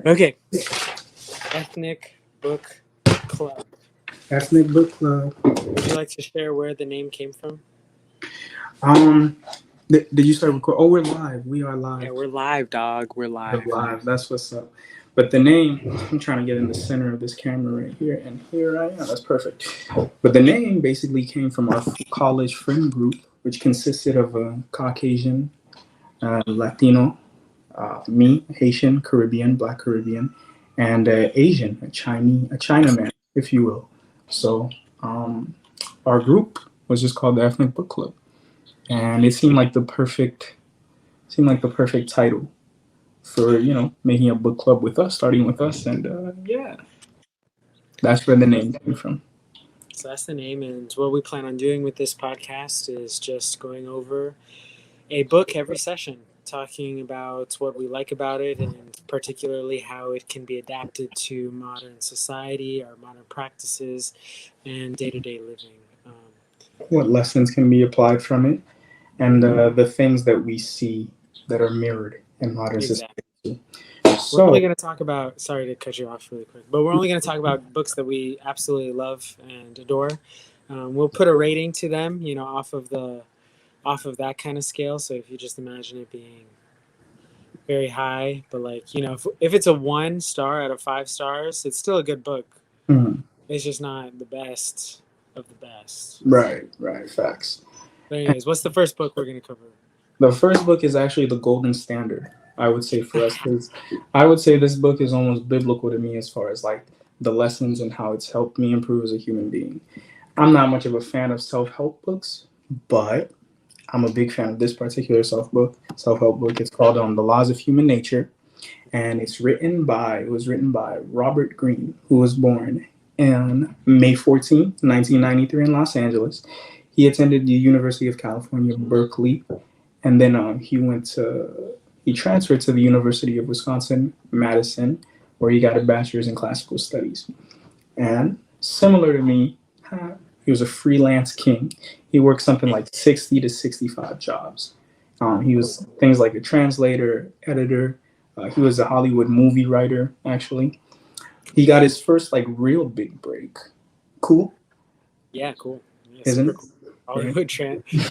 Okay. Ethnic Book Club. Ethnic Book Club. Would you like to share where the name came from? Um, did you start recording? Oh, we're live. We are Yeah, live. we're live, dog. We're We're live. live. That's what's up. But the name, I'm trying to get in the center of this camera right here, and here I am. That's perfect. But the name basically came from our college friend group, which consisted of a Caucasian, Latino, me, Haitian, Caribbean, Black Caribbean, and Asian, a Chinaman, if you will. So our group was just called the Ethnic Book Club, and it seemed like the perfect title for making a book club with us, starting with us, and yeah, that's where the name came from. So that's the name, and what we plan on doing with this podcast is just going over a book every session, talking about what we like about it, and particularly how it can be adapted to modern society, our modern practices, and day to day living. What lessons can be applied from it, and the things that we see that are mirrored in modern Exactly. society. We're only So, going to talk about, sorry to cut you off really quick, but we're only going to talk about books that we absolutely love and adore. We'll put a rating to them, off of that kind of scale. So if you just imagine it being very high, but like, if it's a 1 star out of 5 stars, it's still a good book. mhm, It's just not the best of the best. right, facts. But anyways, what's the first book we're going to cover? The first book is actually the golden standard, I would say, for us, because I would say this book is almost biblical to me as far as like the lessons and how it's helped me improve as a human being. I'm not much of a fan of self-help books, but I'm a big fan of this particular self-help book. It's called The Laws of Human Nature, and it was written by Robert Greene, who was born on May 14th, 1993 in Los Angeles. He attended the University of California, Berkeley, and then he transferred to the University of Wisconsin, Madison, where he got a bachelor's in classical studies. And similar to me, he was a freelance king. He worked something like 60 to 65 jobs. He was things like a translator, editor. He was a Hollywood movie writer, actually. He got his first like real big break. Cool, Yeah, cool. Yeah, isn't super it? cool.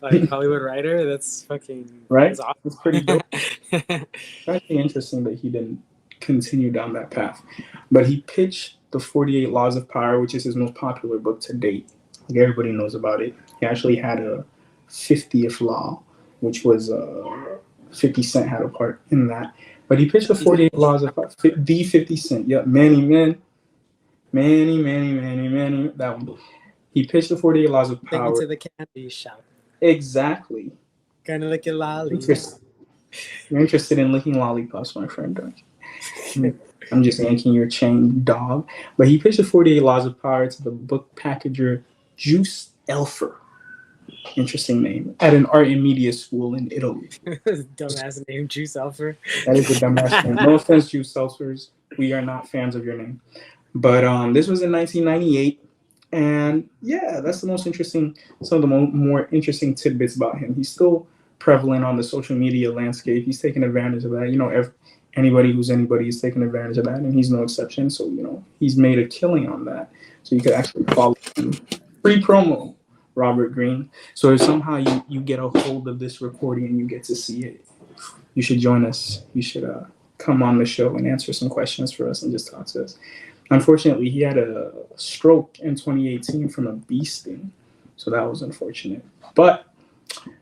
Right. Hollywood writer. That's fucking, Right? that's It's pretty dope. awesome. It's actually interesting that he didn't continue down that path. But he pitched the 48 Laws of Power, which is his most popular book to date. Like everybody knows about it. He actually had a 50th law, which was 50 Cent had a part in that. But he pitched the 48 Laws of Power, the 50 Cent. Yep, many, that one. He pitched the 48 Laws of Take me Power. to the candy shop. Exactly. Kind of like a lolly. You're interested in licking lollipops, my friend, don't you? I'm just yanking your chain, dog. But he pitched the 48 Laws of Power to the book packager Juice Elfer. Interesting name. At an art and media school in Italy. Dumbass name, Juice Alfer. That is a dumbass name. No offense, Juice Elfers. We are not fans of your name. But this was in 1998. And yeah, that's the most interesting, some of the more interesting tidbits about him. He's still prevalent on the social media landscape. He's taking advantage of that. Anybody who's anybody is taking advantage of that, and he's no exception. So, he's made a killing on that. So you could actually follow him. Free promo, Robert Greene. So if somehow you get a hold of this recording and you get to see it, you should join us. You should come on the show and answer some questions for us and just talk to us. Unfortunately, he had a stroke in 2018 from a bee sting, so that was unfortunate. But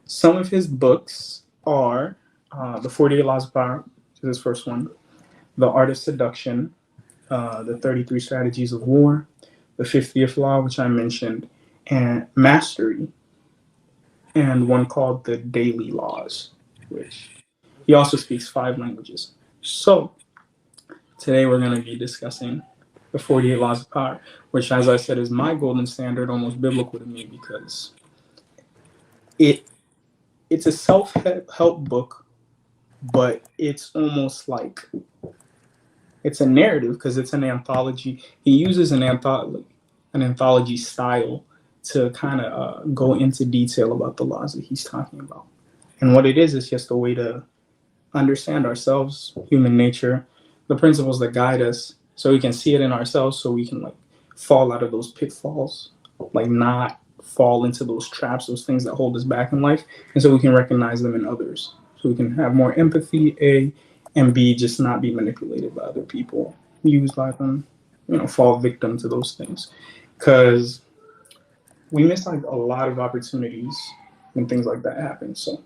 some of his books are The 48 Laws of Power, which is his first one, The Art of Seduction, The 33 Strategies of War, The 50th Law, which I mentioned, and Mastery, and one called The Daily Laws, which he also speaks 5 languages. So today we're going to be discussing the 48 Laws of Power, which, as I said, is my golden standard, almost biblical to me, because it's a self-help book, but it's almost like it's a narrative because it's an anthology. He uses an anthology style to kind of go into detail about the laws that he's talking about. And what it is just a way to understand ourselves, human nature, the principles that guide us, so we can see it in ourselves, so we can like fall out of those pitfalls, like not fall into those traps, those things that hold us back in life, and so we can recognize them in others, so we can have more empathy, A, and B, just not be manipulated by other people, used by them, fall victim to those things, because we miss like a lot of opportunities when things like that happen. So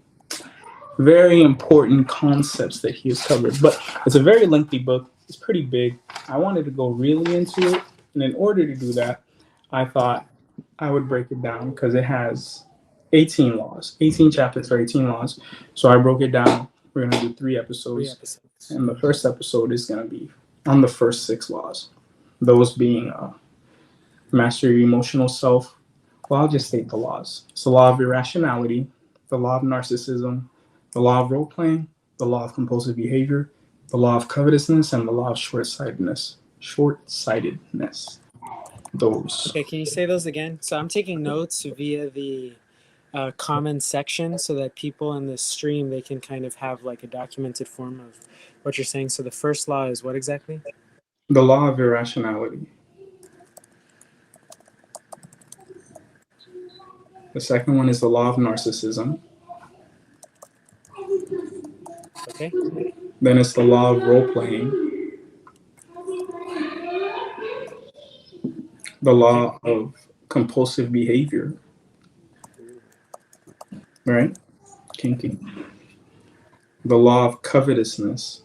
very important concepts that he has covered. But it's a very lengthy book. It's pretty big. I wanted to go really into it. And in order to do that, I thought I would break it down because it has 18 laws, 18 chapters for 18 laws. So I broke it down. We're going to do 3 episodes. And the first episode is going to be on the first 6 laws. Those being master your emotional self. Well, I'll just state the laws. It's the law of irrationality, the law of narcissism, the law of role playing, the law of compulsive behavior, the law of covetousness, and the law of short-sightedness. Short-sightedness. Those. Okay, can you say those again? So I'm taking notes via the comment section so that people in the stream, they can kind of have like a documented form of what you're saying. So the first law is what exactly? The law of irrationality. The second one is the law of narcissism. Okay. Then it's the law of role playing. The law of compulsive behavior. Right? Kinky. The law of covetousness.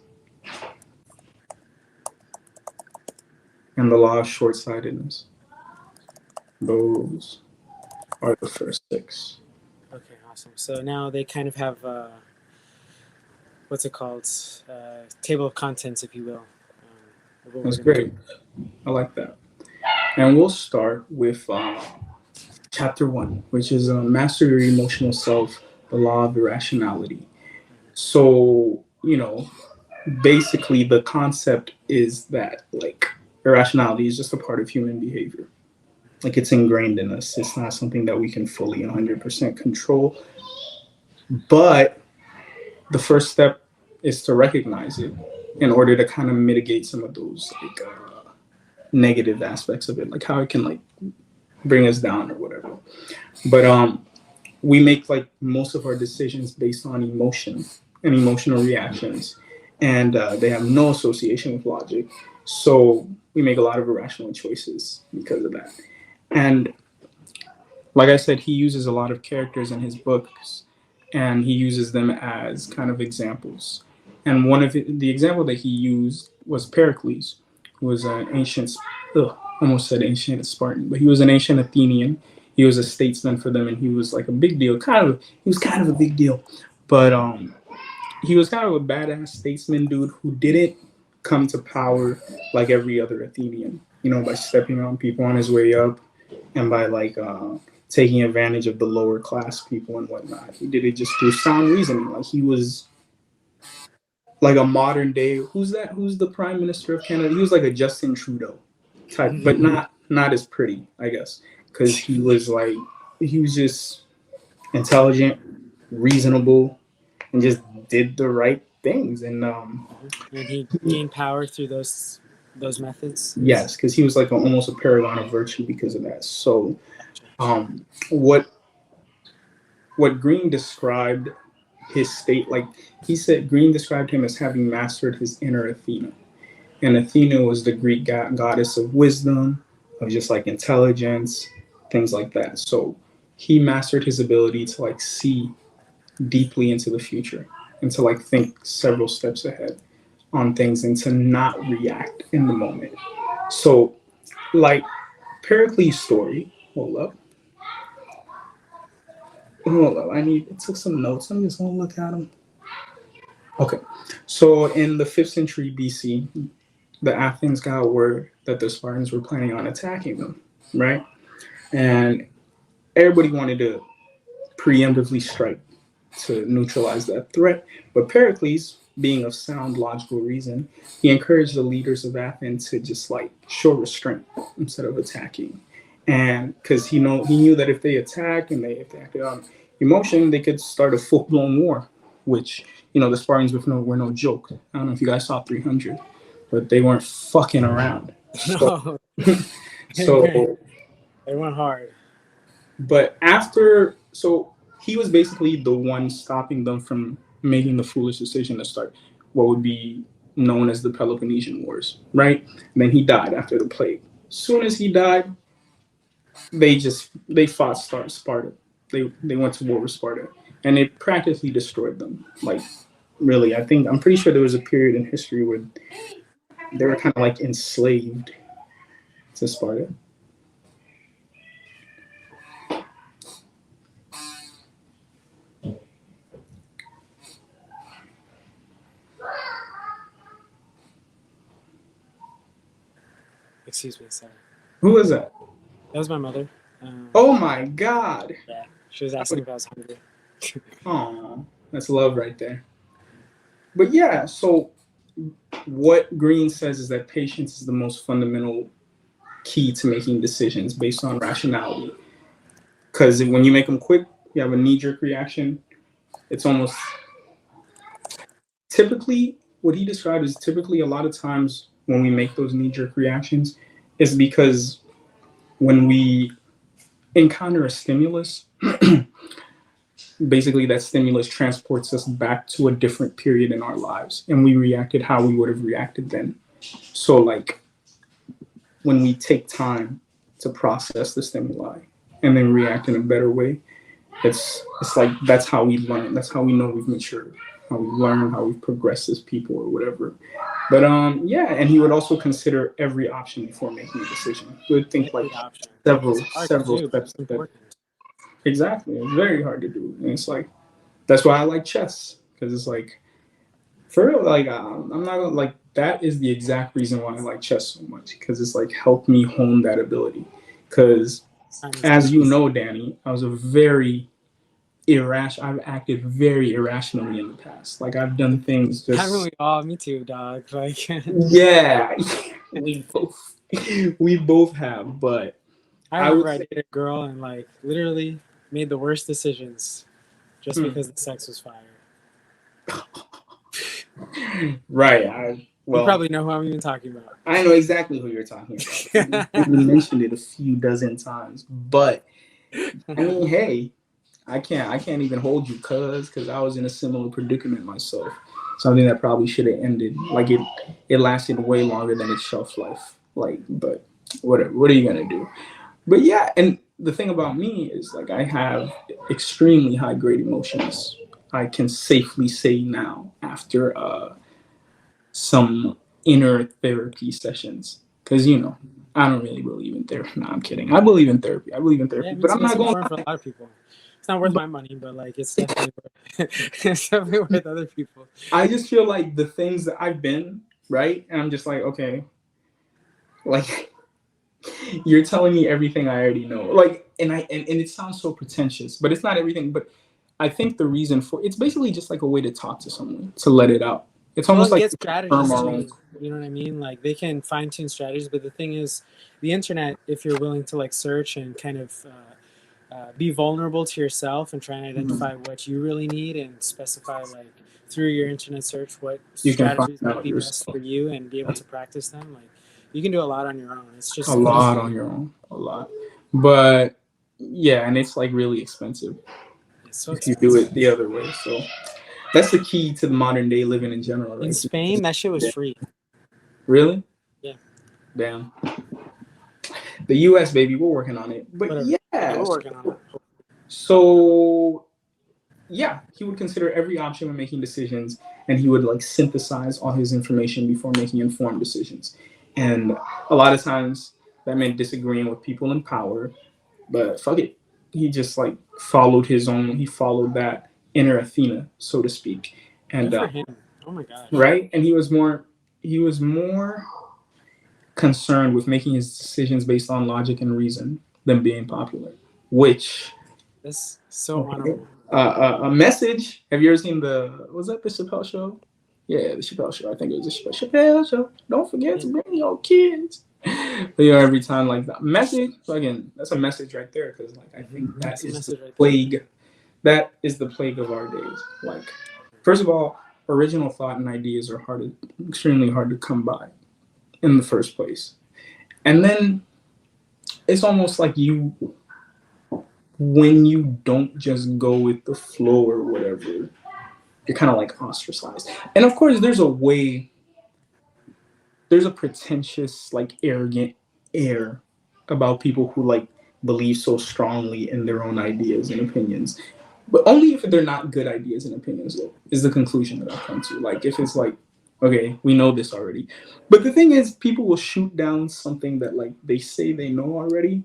And the law of short-sightedness. Those are the first 6. Okay, awesome. So now they kind of have what's it called? Table of contents, if you will. That's great. I like that. And we'll start with chapter 1, which is master your emotional self, the law of irrationality. So, basically the concept is that like irrationality is just a part of human behavior. Like it's ingrained in us. It's not something that we can fully 100% control. But the first step is to recognize it in order to kind of mitigate some of those like negative aspects of it, like how it can like bring us down or whatever. But we make like most of our decisions based on emotion and emotional reactions, and they have no association with logic. So we make a lot of irrational choices because of that. And like I said, he uses a lot of characters in his books, and he uses them as kind of examples. And one of the example that he used was Pericles, who was an ancient, almost said ancient Spartan, but he was an ancient Athenian. He was a statesman for them, and he was like a big deal. He was kind of a big deal, but he was kind of a badass statesman dude who didn't come to power like every other Athenian. By stepping on people on his way up, and by like taking advantage of the lower class people and whatnot. He did it just through sound reasoning. Like he was like a modern day. Who's that? Who's the prime minister of Canada? He was like a Justin Trudeau type, but not as pretty, I guess, because he was just intelligent, reasonable, and just did the right things. And he gained power through those methods. Yes, because he was like almost a paragon of virtue because of that. So what Greene described his state, like he said, Greene described him as having mastered his inner Athena. And Athena was the Greek goddess of wisdom, of just like intelligence, things like that. So he mastered his ability to like see deeply into the future and to like think several steps ahead on things and to not react in the moment. So like Pericles' story, hold up. I took some notes. I'm just gonna look at them. Okay. So in the 5th century BC, the Athens got word that the Spartans were planning on attacking them, right? And everybody wanted to preemptively strike to neutralize that threat. But Pericles, being of sound logical reason, he encouraged the leaders of Athens to just like show restraint instead of attacking. And because he knew that if they attacked and if they acted on emotion, they could start a full-blown war. which, the Spartans were no joke. I don't know if you guys saw 300, but they weren't fucking around. So, No, so they went hard. but so he was basically the one stopping them from making the foolish decision to start what would be known as the Peloponnesian Wars, right? And then he died after the plague. As soon as he died, they fought Sparta. They went to war with Sparta, and it practically destroyed them. Like, really, I'm pretty sure there was a period in history where they were kind of like enslaved to Sparta. Excuse me, sorry. Who was that? That was my mother. Oh my God! Yeah, she was asking if I was hungry. Oh, that's love right there. But yeah, so what Greene says is that patience is the most fundamental key to making decisions based on rationality. Because when you make them quick, you have a knee-jerk reaction. It's almost typically what he described is typically a lot of times when we make those knee-jerk reactions is because when we encounter a stimulus, basically that stimulus transports us back to a different period in our lives, and we reacted how we would have reacted then. So like when we take time to process the stimuli and then react in a better way, it's like that's how we learn. That's how we know we've matured, how we learn, how we've progressed as people or whatever. But yeah, and he would also consider every option before making a decision. He would think like several steps ahead. Exactly. It's very hard to do. And it's like that's why I like chess, because it's like for real, like I'm not gonna like that is the exact reason why I like chess so much, because it's like helped me hone that ability. Because as you know, Danny, I was a very I've acted very irrationally in the past. Like I've done things just. Haven't we all? Me too, dog. Like Yeah, we both have, but I remember I dated a girl and like literally made the worst decisions just because the sex was fire. Right. You probably know who I'm even talking about. I know exactly who you're talking about. You mentioned it a few dozen times, but I mean, hey, I can't even hold you, because I was in a similar predicament myself. Something that probably should have ended. Like it lasted way longer than its shelf life. Like, but whatever. What are you gonna do? But yeah, and the thing about me is like I have extremely high grade emotions. I can safely say now after some inner therapy sessions, because I don't really believe in therapy. No, I'm kidding. I believe in therapy. Yeah, but I'm not going for a lot of people. It's not worth my money, but like it's definitely worth other people. I just feel like the things that I've been, right, and I'm just like, okay, like you're telling me everything I already know. Like, and it sounds so pretentious, but it's not everything. But I think the reason for it's basically just like a way to talk to someone, to let it out. It's almost like strategies too. You know what I mean? Like they can fine tune strategies, but the thing is, the internet, if you're willing to like search and kind of be vulnerable to yourself and try and identify what you really need and specify like through your internet search what strategies might be best for you and be able to practice them. Like you can do a lot on your own. It's just a lot on your own, a lot. But yeah, and it's like really expensive if you do it the other way. So that's the key to the modern day living in general. Right? In Spain, that shit was free. Really? Yeah. Damn. The U.S. baby, we're working on it. But yeah, we're working on it. So yeah, he would consider every option when making decisions, and he would like synthesize all his information before making informed decisions. And a lot of times that meant disagreeing with people in power, but fuck it. He just like followed he followed that inner Athena, so to speak. And good for him. Oh my god. Right? And he was more concerned with making his decisions based on logic and reason than being popular. Which that's so honorable. A message. Have you ever seen was that the Chappelle Show? Yeah, the Chappelle Show. I think it was the Chappelle Show. Don't forget to bring your kids. But every time like that message, again, that's a message right there, because like I think that is the plague. That is the plague of our days. Like First of all, original thought and ideas are extremely hard to come by in the first place. And then it's almost like when you don't just go with the flow or whatever, you're kind of like ostracized. And of course, there's a pretentious, like arrogant air about people who like believe so strongly in their own ideas and opinions. But only if they're not good ideas and opinions, though, is the conclusion that I've come to. Like, if it's like, okay, we know this already. But the thing is, people will shoot down something that, like, they say they know already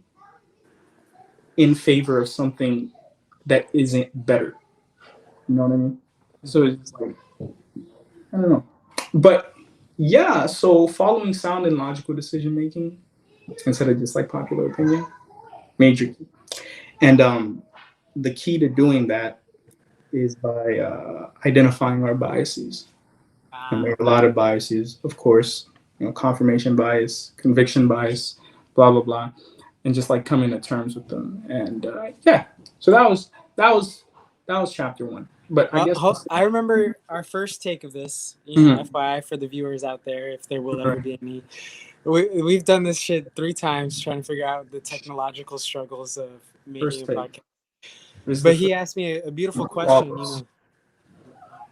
in favor of something that isn't better. You know what I mean? So it's like, I don't know. But yeah, so following sound and logical decision making instead of just like popular opinion, major key. And the key to doing that is by identifying our biases. And there are a lot of biases, of course, confirmation bias, conviction bias, blah blah blah, and just like coming to terms with them. And yeah, so that was chapter one. But I guess I remember our first take of this. Mhm. FYI for the viewers out there, if there will ever be any. We've done this shit 3 times trying to figure out the technological struggles of making First a take. podcast. This is the But first he asked me a beautiful question. flawless.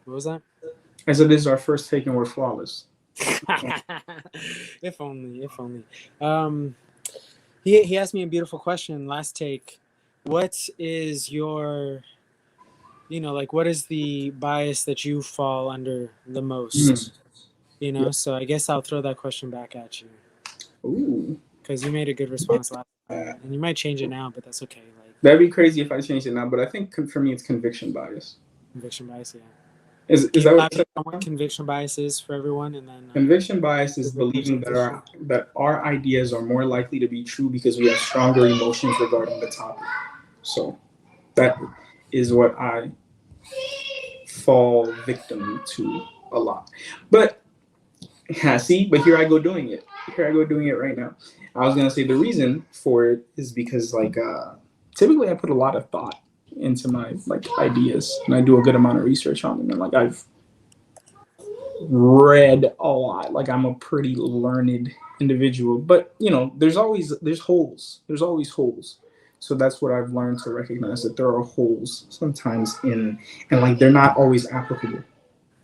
What was that? I said this is our first take and we're flawless. If only, if only. Um, he asked me a beautiful question last take. What is your, like, what is the bias that you fall under the Mm. most? Yeah. So I guess I'll throw that question back at you Ooh. because you made a good response last time, and you might change it now, but that's okay. Like That'd be crazy if I changed it now, but I think for me it's conviction bias. conviction bias, yeah. Is Can you that what you elaborate on what said? conviction bias is for everyone, and then Conviction bias is the believing that representation? our ideas are more likely to be true because we have stronger emotions regarding the topic. So that is what I fall victim to a lot. But yeah, see, but here I go doing it. Here I go doing it right now. I was gonna say the reason for it is because like typically I put a lot of thought into my like ideas and I do a good amount of research on them and like I've read a lot. Like I'm a pretty learned individual, but there's holes. There's always holes. So that's what I've learned to recognize that there are holes sometimes and like they're not always applicable.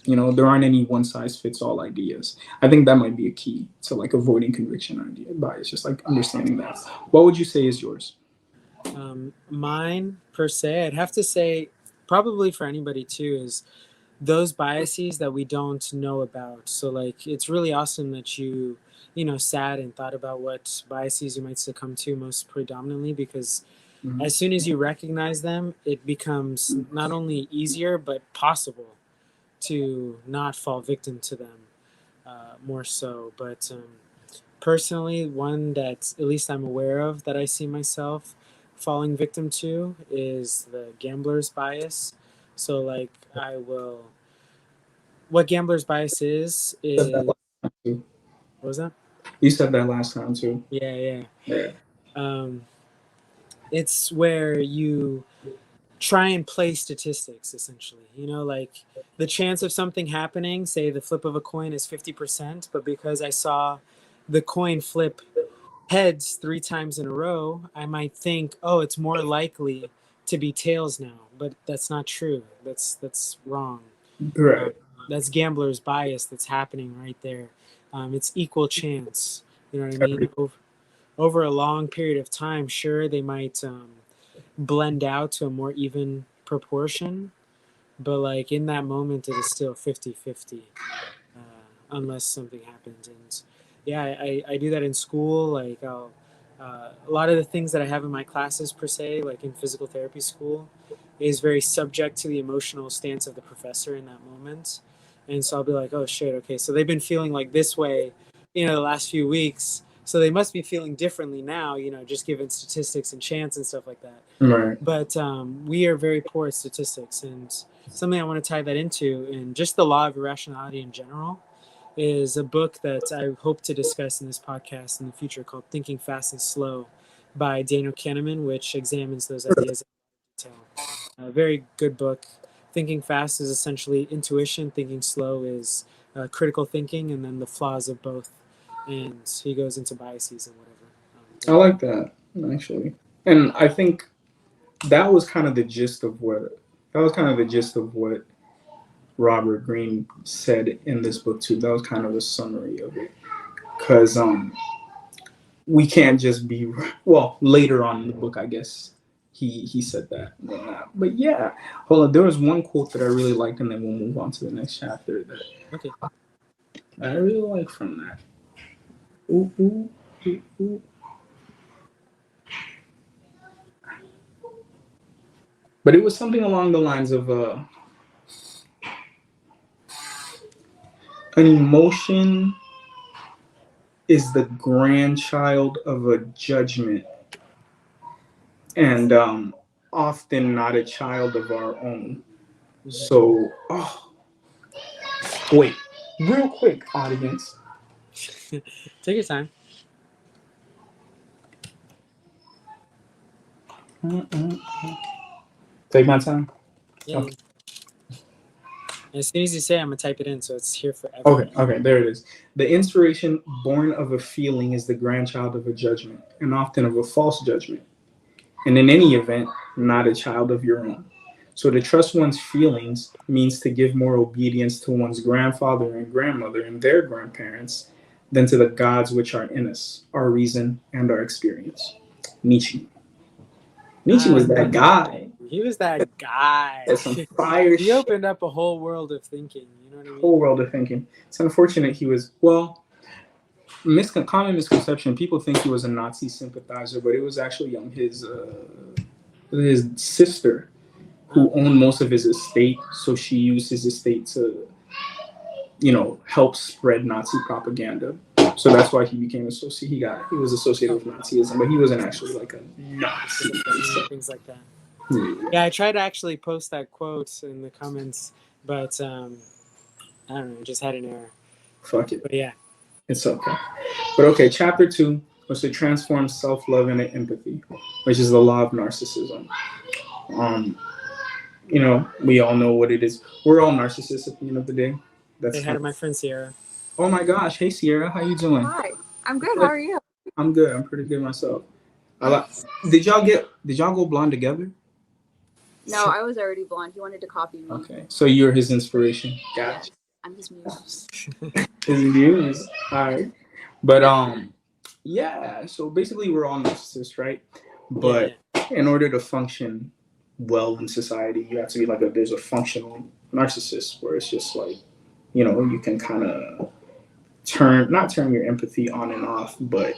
There aren't any one size fits all ideas. I think that might be a key to like avoiding conviction idea bias, just like understanding that. What would you say is yours? Mine per se, I'd have to say, probably for anybody too, is those biases that we don't know about. So like it's really awesome that you sat and thought about what biases you might succumb to most predominantly, because Mhm. as soon as you recognize them, it becomes not only easier but possible to not fall victim to them, more so. But personally, one that at least I'm aware of that I see myself falling victim to is the gambler's bias. So like I will what gambler's bias Said that is last time too. what was that? You said that last time too. Yeah, yeah. Yeah. Um, it's where you try and play statistics essentially. Like the chance of something happening, say the flip of a coin is 50%, but because I saw the coin flip heads 3 times in a row, I might think, oh, it's more likely to be tails now, but that's not true. That's wrong. Uh, Right. that's gambler's bias that's happening right there. It's equal chance. You know what I mean? Every, Over a long period of time, sure, they might blend out to a more even proportion, but like in that moment, it is still 50-50, unless something happens. And yeah, I do that in school. Like a lot of the things that I have in my classes per se, like in physical therapy school, is very subject to the emotional stance of the professor in that moment. And so I'll be like, oh shit, okay, so they've been feeling like this way, the last few weeks. So they must be feeling differently now, just given statistics and chance and stuff like that. right. But we are very poor at statistics, and something I want to tie that into, and just the law of irrationality in general, is a book that I hope to discuss in this podcast in the future called Thinking Fast and Slow by Daniel Kahneman, which examines those ideas in detail. A very good book thinking fast is essentially intuition, thinking slow is critical thinking, and then the flaws of both. And he goes into biases and whatever. I like that actually, and I think that was kind of the gist of what Robert Greene said in this book too. That was kind of a summary of it, because we can't just be well. Later on in the book, I guess he said that and whatnot. But yeah, hold on. There was one quote that I really liked, and then we'll move on to the next chapter that Okay. I really like from that. Ooh, ooh, ooh, ooh. But it was something along the lines of an emotion is the grandchild of a judgment, and often not a child of our own. So, wait, real quick, audience. Take your time. Take my time. Yeah. Okay. And as soon as you say it, I'm going to type it in so it's here forever. Okay, there it is. The inspiration born of a feeling is the grandchild of a judgment, and often of a false judgment. And in any event, not a child of your own. So to trust one's feelings means to give more obedience to one's grandfather and grandmother and their grandparents than to the gods which are in us, our reason and our experience. Nietzsche. Nietzsche was that guy. He was that guy. That's some fire He shit. opened up a whole world of thinking. You know what I mean? Whole world of thinking. It's unfortunate he was, common misconception. People think he was a Nazi sympathizer, but it was actually his sister who owned most of his estate, so she used his estate to, help spread Nazi propaganda. So that's why he became associated. He was associated with Nazism, but he wasn't actually like a Nazi. Things like that. Yeah, I tried to actually post that quote in the comments, but I don't know, I just had an error. Fuck it. But yeah. It's okay. But okay, chapter 2 was to transform self-love into empathy, which is the law of narcissism. We all know what it is. We're all narcissists at the end of the day. That's Say hi to my friend Sierra. Oh my gosh. Hey Sierra, how you doing? Hi. I'm good. How are you? I'm good. I'm pretty good myself. Did y'all go blonde together? No, I was already blonde. He wanted to copy me. Okay. So you're his inspiration. Gotcha. I'm his muse. His muse. All right. But yeah, so basically we're all narcissists, right? But in order to function well in society, you have to be there's a functional narcissist where it's just you can kind of not turn your empathy on and off, but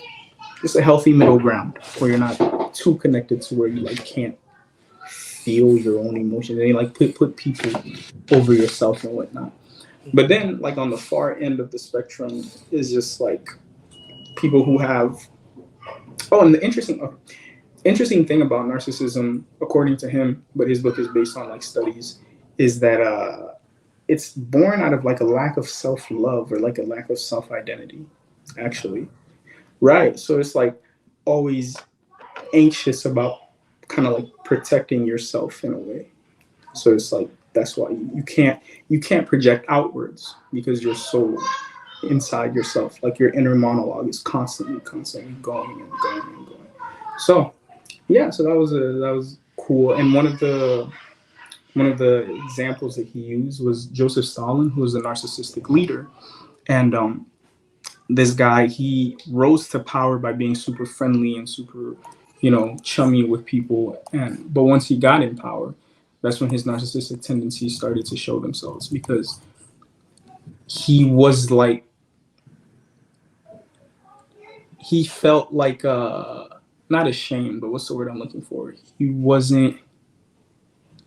it's a healthy middle ground where you're not too connected to where you can't feel your own emotions and put people over yourself and whatnot. But then on the far end of the spectrum is just people who have and the interesting thing about narcissism, according to him, but his book is based on studies, is that it's born out of a lack of self-love or a lack of self-identity, actually. Right. So it's always anxious about kind of protecting yourself in a way. So it's that's why you can't project outwards because you're so inside yourself. Your inner monologue is constantly going and going and going. So yeah, so that was cool. And one of the examples that he used was Joseph Stalin, who was a narcissistic leader. And this guy, he rose to power by being super friendly and super, chummy with people. But once he got in power, that's when his narcissistic tendencies started to show themselves, because he was he felt not ashamed, but what's the word I'm looking for? He wasn't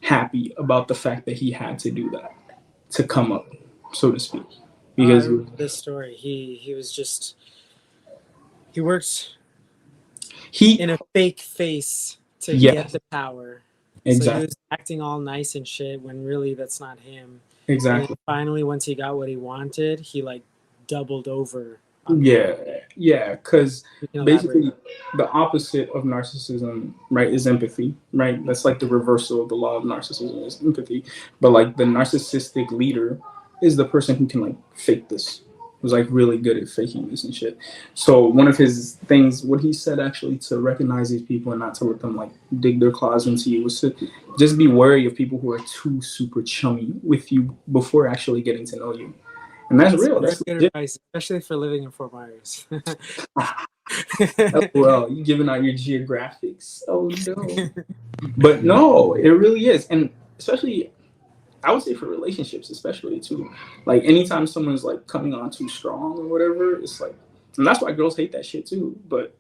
happy about the fact that he had to do that to come up, so to speak. Because this story, he was just he worked in a fake face to get the power. Exactly. So he was acting all nice and shit when really that's not him. Exactly. And finally, once he got what he wanted, he doubled over. Yeah, Yeah, because You can basically elaborate. the opposite of narcissism, right, is empathy, right? That's like the reversal of the law of narcissism is empathy. But like the narcissistic leader is the person who can like fake this, who's like really good at faking this and shit. So one of his things, what he said actually to recognize these people and not to let them like dig their claws into you was to just be wary of people who are too super chummy with you before actually getting to know you. And that's That's real. very That's good legit. advice, especially for living in Fort Myers. Well, you giving out your geographics. Oh no. But no, it really is. And especially I would say for relationships, especially too. Like anytime someone's like coming on too strong or whatever, it's like and that's why girls hate that shit too. But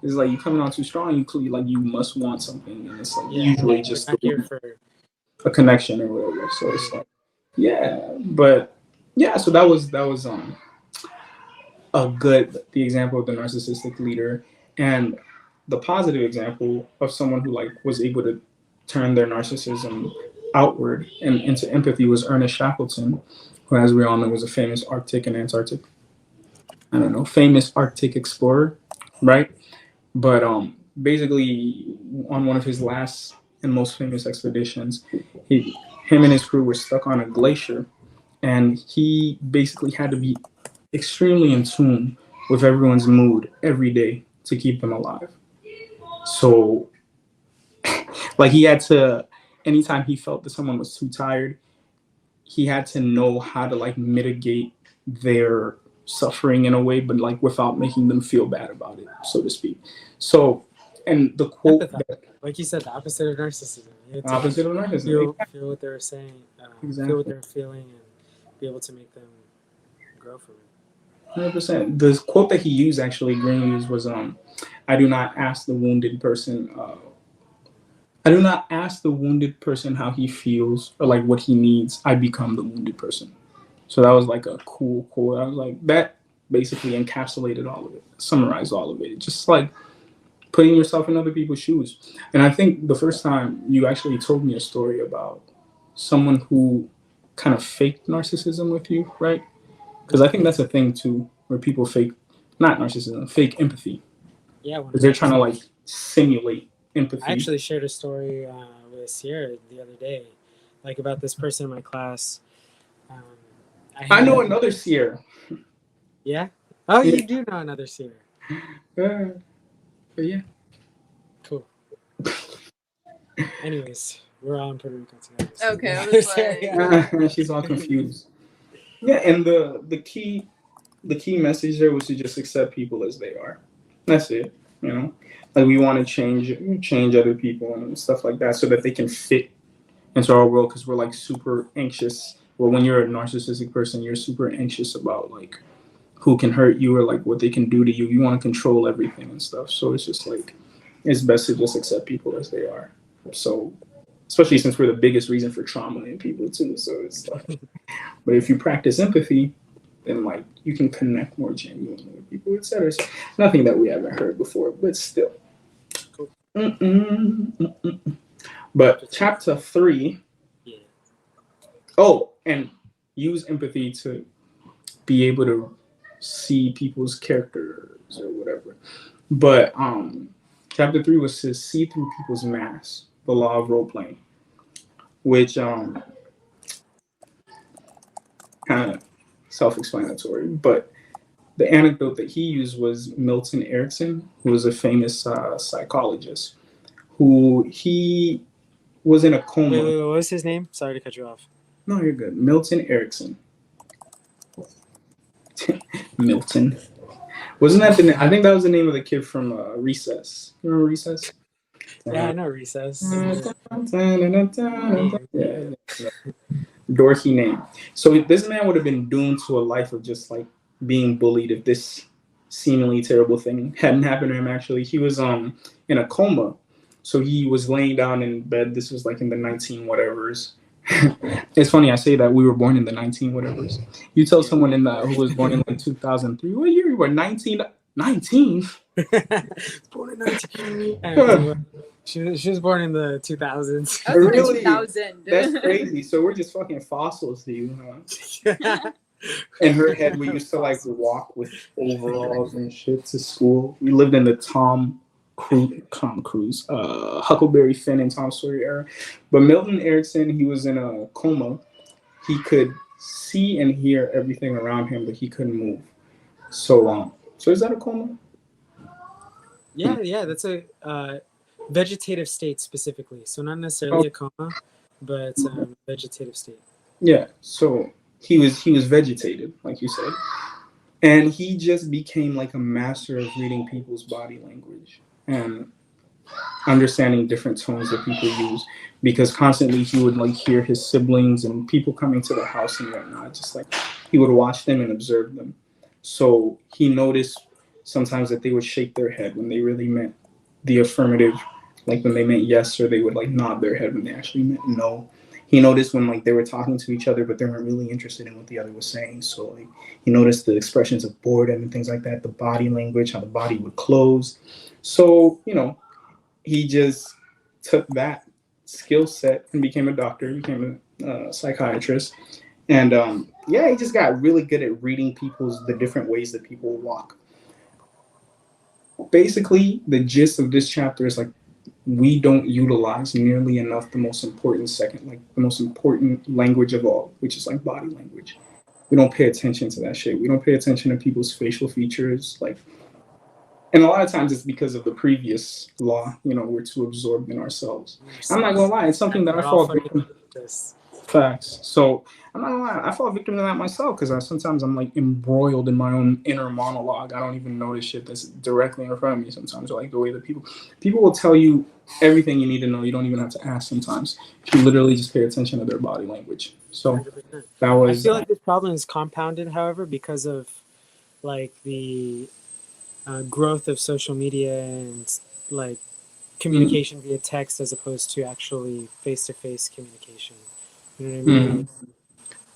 it's like you coming on too strong, you clearly like you must want something and it's like Yeah, usually we're just not here for. a connection or whatever. So it's like yeah. But yeah, so that was a good the example of the narcissistic leader and the positive example of someone who like was able to turn their narcissism outward and into empathy was Ernest Shackleton, who, as we all know, was a famous Arctic and Antarctic, I don't know, famous Arctic explorer, right? But basically, on one of his last and most famous expeditions, him and his crew were stuck on a glacier, and he basically had to be extremely in tune with everyone's mood every day to keep them alive. So, like, he had to, anytime he felt that someone was too tired, he had to know how to, like, mitigate their suffering in a way, but, like, without making them feel bad about it, so to speak. So, and the quote Empathize, that like you said, the opposite of narcissism. You have to opposite of narcissism, feel what they're saying, feel what exactly. they're feeling, and be able to make them grow from it. 100%. The quote that he used, actually, Greene used was, I do not ask the wounded person I do not ask the wounded person how he feels or like what he needs. I become the wounded person. So that was like a cool quote. I was like, that basically encapsulated all of it, summarized all of it. Just like putting yourself in other people's shoes. And I think the first time you actually told me a story about someone who kind of faked narcissism with you, right? Because I think that's a thing too, where people fake, not narcissism, fake empathy. Yeah, one Because hundred they're trying to percent. like simulate I empathy. actually shared a story with Sierra the other day, like about this person in my class. Um, I I know had, another Sierra. yeah. Oh, Yeah. you do know another Sierra. But yeah. Cool. Anyways, we're all in Puerto Rico together. Okay, I was like, She's all confused. Yeah, and the key message there was to just accept people as they are. That's it. You know, like we want to change other people and stuff like that so that they can fit into our world because we're like super anxious. Well, when you're a narcissistic person, you're super anxious about like who can hurt you or like what they can do to you. You want to control everything and stuff. So it's just like it's best to just accept people as they are. So especially since we're the biggest reason for trauma in people too. So it's like, but if you practice empathy, then like you can connect more genuinely with people, etc. So nothing that we haven't heard before, but still. Cool. But Chapter three. chapter 3, Yeah. oh, and use empathy to be able to see people's characters or whatever. But chapter 3 was to see through people's masks, the law of role playing, which kind of self-explanatory. But the anecdote that he used was Milton Erickson, who was a famous psychologist, who he was in a Wait, coma. wait, what was his name? Sorry to cut you off. No, you're good. Milton Erickson. Milton. Wasn't that the name? I think that was the name of the kid from Recess. You remember Recess? Yeah, I know Recess. Yeah. Dorothy name. So this man would have been doomed to a life of just like being bullied if this seemingly terrible thing hadn't happened to him. Actually, he was in a coma, so he was laying down in bed. This was like in the 19 whatevers. It's funny I say that we were born in the 19 whatevers. You tell Yeah. someone in who was born in like 2003, what year you were? 19? 19? Born in 19. She was born in the 2000s. I was born in Really? 2000. That's crazy. So we're just fucking fossils to you, huh? In her head, we used to like walk with overalls and shit to school. We lived in the Tom Cruise, Huckleberry Finn and Tom Sawyer era. But Milton Erickson, he was in a coma. He could see and hear everything around him, but he couldn't move. So is that a coma? Yeah, that's a vegetative state specifically. So not necessarily a coma, but vegetative state. Yeah. So he was vegetated, like you said, and he just became like a master of reading people's body language and understanding different tones that people use, because constantly he would like hear his siblings and people coming to the house and whatnot. Just like he would watch them and observe them. So he noticed sometimes that they would shake their head when they really meant the affirmative, like when they meant yes, or they would like nod their head when they actually meant no. He noticed when like they were talking to each other, but they weren't really interested in what the other was saying. So like he noticed the expressions of boredom and things like that, the body language, how the body would close. So he just took that skill set and became a doctor, became a psychiatrist, and he just got really good at reading the different ways that people walk. Basically, the gist of this chapter is like we don't utilize nearly enough the most important language of all, which is like body language. We don't pay attention to that shit. We don't pay attention to people's facial features, like, and a lot of times it's because of the previous law. We're too absorbed in ourselves. I'm not gonna lie, it's something that I fall victim. Facts. So I'm not gonna lie, I fall victim to that myself because sometimes I'm like embroiled in my own inner monologue. I don't even notice shit that's directly in front of me sometimes, or like the way that people will tell you everything you need to know. You don't even have to ask sometimes. You literally just pay attention to their body language. So 100%. that was. I feel like this problem is compounded, however, because of like the growth of social media and like communication via text as opposed to actually face-to-face communication. You know what I mean? Like,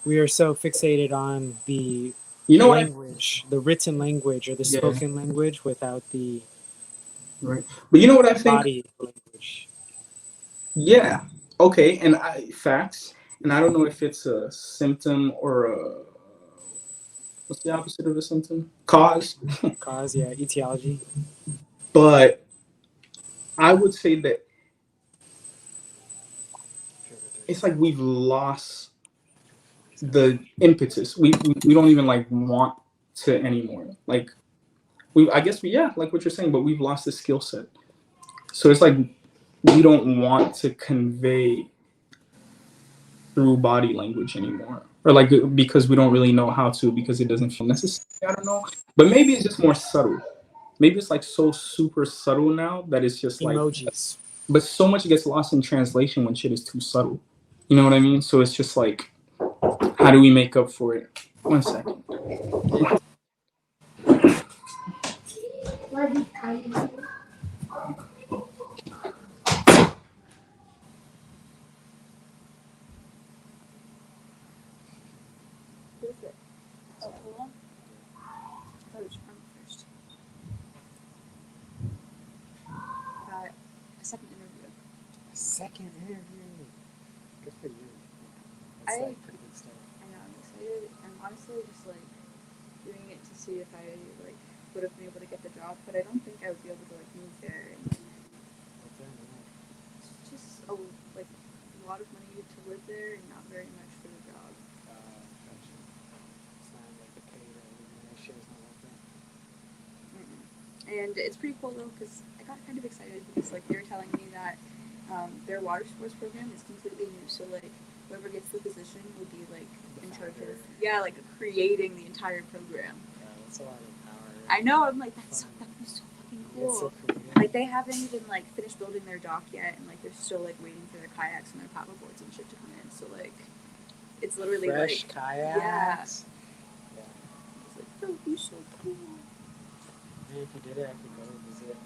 we are so fixated on the language, the written language or the spoken language without the right. But you know what I think? Body language. Yeah. Okay. And facts. And I don't know if it's a symptom or what's the opposite of a symptom? Cause. Cause, yeah, etiology. But I would say that it's like we've lost the impetus. We don't even like want to anymore. Like I guess like what you're saying, but we've lost the skill set. So it's like we don't want to convey through body language anymore, or like because we don't really know how to, because it doesn't feel necessary. I don't know, but maybe it's just more subtle. Maybe it's like so super subtle now that it's just like emojis. But so much gets lost in translation when shit is too subtle. You know what I mean? So it's just like, how do we make up for it? 1 second. Second interview. Second interview. Good for you. That's like pretty good stuff. I know, I'm excited. I'm honestly just like doing it to see if I like would have been able to get the job, but I don't think I would be able to like move there. And it's just like a lot of money to live there and not very much for the job. Gotcha. It's not like the pay ratio is not like that. And it's pretty cool though, because I got kind of excited because like they were telling me that their water sports program is completely new. So like whoever gets the position would be like in charge of like creating the entire program. Yeah, that's a lot of power. I know. I'm like that was so fucking cool. So cool, yeah. Like they haven't even like finished building their dock yet, and like they're still like waiting for their kayaks and their paddleboards and shit to come in. So like it's literally fresh like kayaks. Yeah. It's like that would be so cool. And if you did it, I could go visit.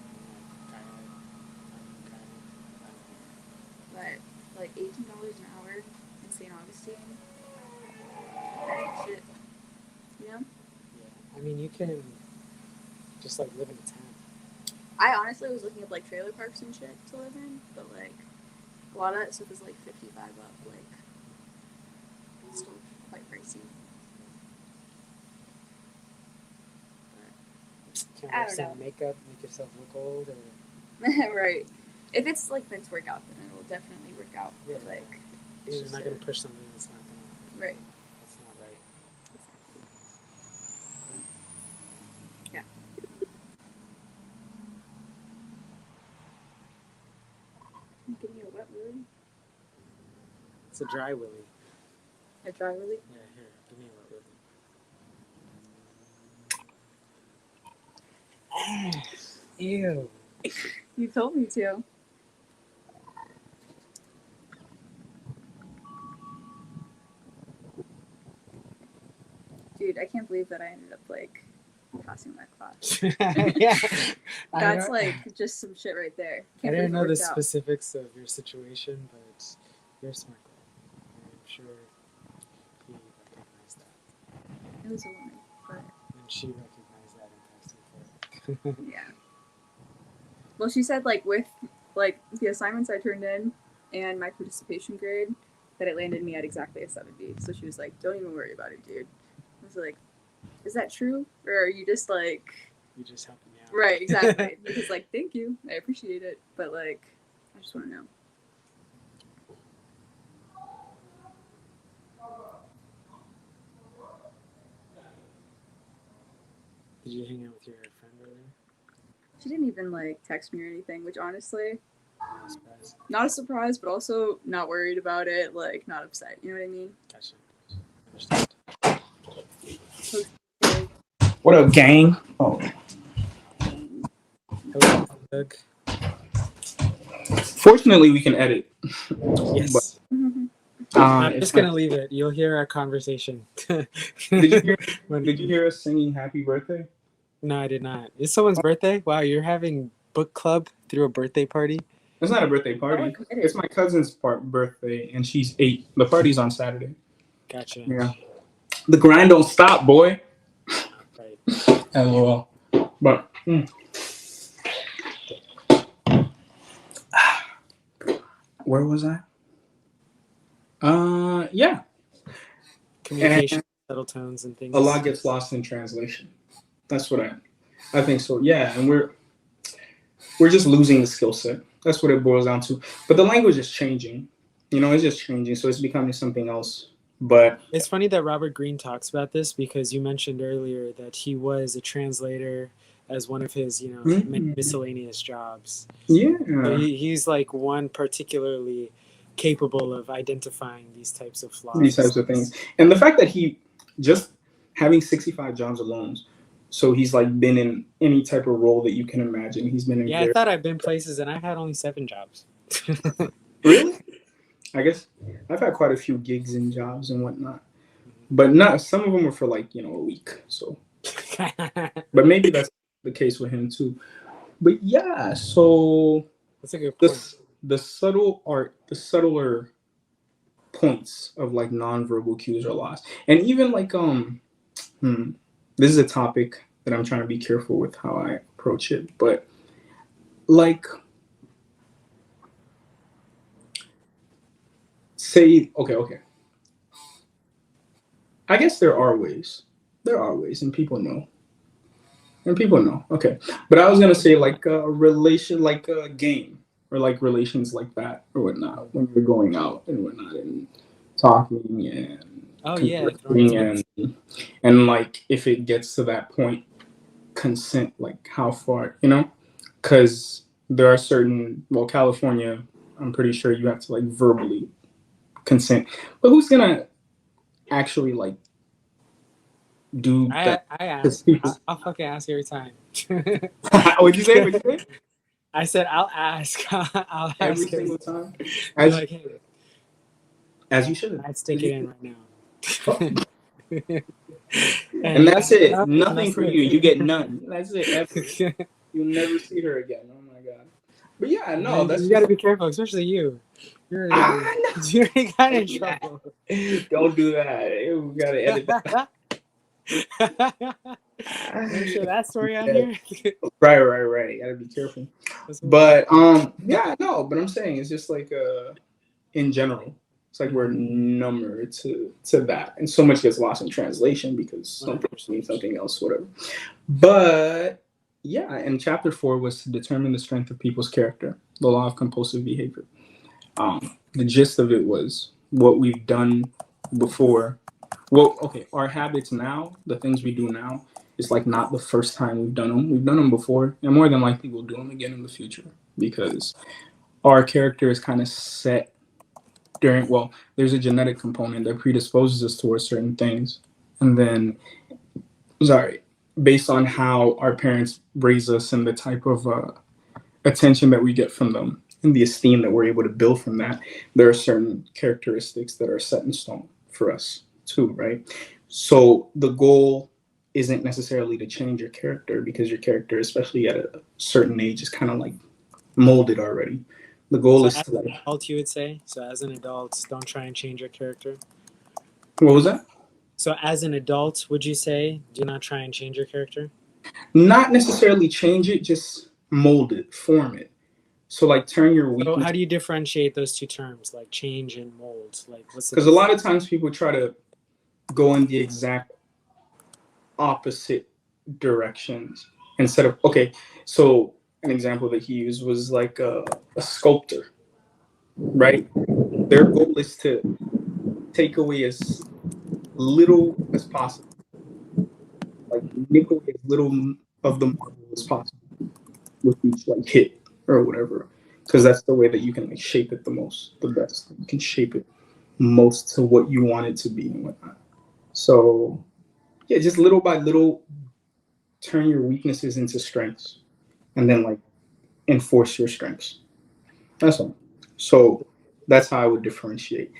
But like $18 an hour in St. Augustine, shit, you know? Yeah, I mean you can just like live in a town. I honestly was looking at like trailer parks and shit to live in, but like a lot of that stuff is like $55 up, like it's still quite pricey. Can't I wear don't some know. makeup, make yourself look old, or Right. If it's like meant to work out, then it will definitely work out. Yeah. But like, you're just not a- gonna push something that's not gonna. right. That's not right. Yeah. Give me a wet willy. It's a dry willy. A dry willy. Yeah, here, give me a wet willy. Ew. You told me to. Dude, I can't believe that I ended up like passing that class. Yeah. That's like just some shit right there. I Can't didn't believe know the it worked out. specifics of your situation, but you're a smart girl. I'm sure he recognized that. It was a woman, but And she recognized that and passed him for it. yeah. Well, she said like with like the assignments I turned in and my participation grade that it landed me at exactly a 70. So she was like, "Don't even worry about it, dude." I was like, "Is that true, or are you just like?" You just helped me out. Right, exactly. Because like, thank you, I appreciate it, but like, I just want to know. Did you hang out with your friend earlier? She didn't even like text me or anything, which honestly, No surprise. not a surprise, but also not worried about it, like not upset. You know what I mean? Gotcha. Understand. Like, What up, gang? Oh, Hello, Doug. fortunately, we can edit. Yes. I'm It's just my- gonna leave it. You'll hear our conversation. Did you hear? When- Did you hear us singing "Happy Birthday"? No, I did not. It's someone's birthday? Wow, you're having book club through a birthday party? It's not a birthday party. Oh, committed. It's my cousin's birthday, and she's 8. The party's on Saturday. Gotcha. Yeah, the grind don't stop, boy. Right. LOL. But where was I? Yeah. Communication, subtle tones, and things. A lot gets lost in translation. That's what I think so. Yeah, and we're just losing the skill set. That's what it boils down to. But the language is changing. It's just changing, so it's becoming something else. But It's funny that Robert Greene talks about this because you mentioned earlier that he was a translator as one of his, Mhm. miscellaneous jobs. yeah, So he's like one particularly capable of identifying these types of flaws. these types of things. And the fact that he just having 65 jobs alone, so he's like been in any type of role that you can imagine. He's been in. Yeah, I thought I've been places and I've had only 7 jobs. Really? I guess I've had quite a few gigs and jobs and whatnot, but not some of them were for like a week. So, but maybe that's the case with him too. But yeah, so That's a good point. the subtler points of like nonverbal cues are lost, and even like this is a topic that I'm trying to be careful with how I approach it, but like say okay. I guess there are ways, and people know. Okay, but I was gonna say like a relation, like a game, or like relations like that or whatnot. When you're going out and whatnot and talking and Oh yeah, conversing and like if it gets to that point, consent, like how far, because there are certain California, I'm pretty sure you have to like verbally consent, but who's gonna actually like do that? I ask. I'll fucking ask every time. What'd you say? I said I'll ask. I'll Every ask single time, As like, hey, as you should. I'd stick it in right now. And that's it. Nothing Nothing for you. You get none. That's it. Ever. You'll never see her again. Oh my god. But yeah, no, that's you got to be careful, especially you. You're got in trouble. Don't do that. We gotta edit that. Wanna share that story on here? Right. Gotta be careful. But yeah, no. But I'm saying it's just like in general, it's like we're number to that, and so much gets lost in translation because something means something else, whatever. But Yeah, and chapter 4 was to determine the strength of people's character, the law of compulsive behavior. The gist of it was what we've done before. Well, okay, our habits now, the things we do now, is like not the first time we've done them. We've done them before, and more than likely we'll do them again in the future because our character is kind of set during, well, there's a genetic component that predisposes us towards certain things. And then, sorry, based on how our parents raise us and the type of attention that we get from them and the esteem that we're able to build from that, there are certain characteristics that are set in stone for us too, right? So the goal isn't necessarily to change your character because your character, especially at a certain age, is kind of like molded already. The goal So is as to an like, adult, you would say. So as an adult, don't try and change your character. what was that? So as an adult, would you say do not try and change your character? Not necessarily change it, just mold it, form it. So like turn your So weakness, how do you differentiate those two terms, like change and mold? Like what's the because a difference? lot of times people try to go in the exact opposite directions instead of, okay, so an example that he used was like a sculptor, right? Their goal is to take away as little as possible, like nick away as little of the marble as possible with each like hit or whatever, because that's the way that you can like shape it the most, the best. You can shape it most to what you want it to be and whatnot. So yeah, just little by little, turn your weaknesses into strengths, and then like enforce your strengths. That's all. So that's how I would differentiate.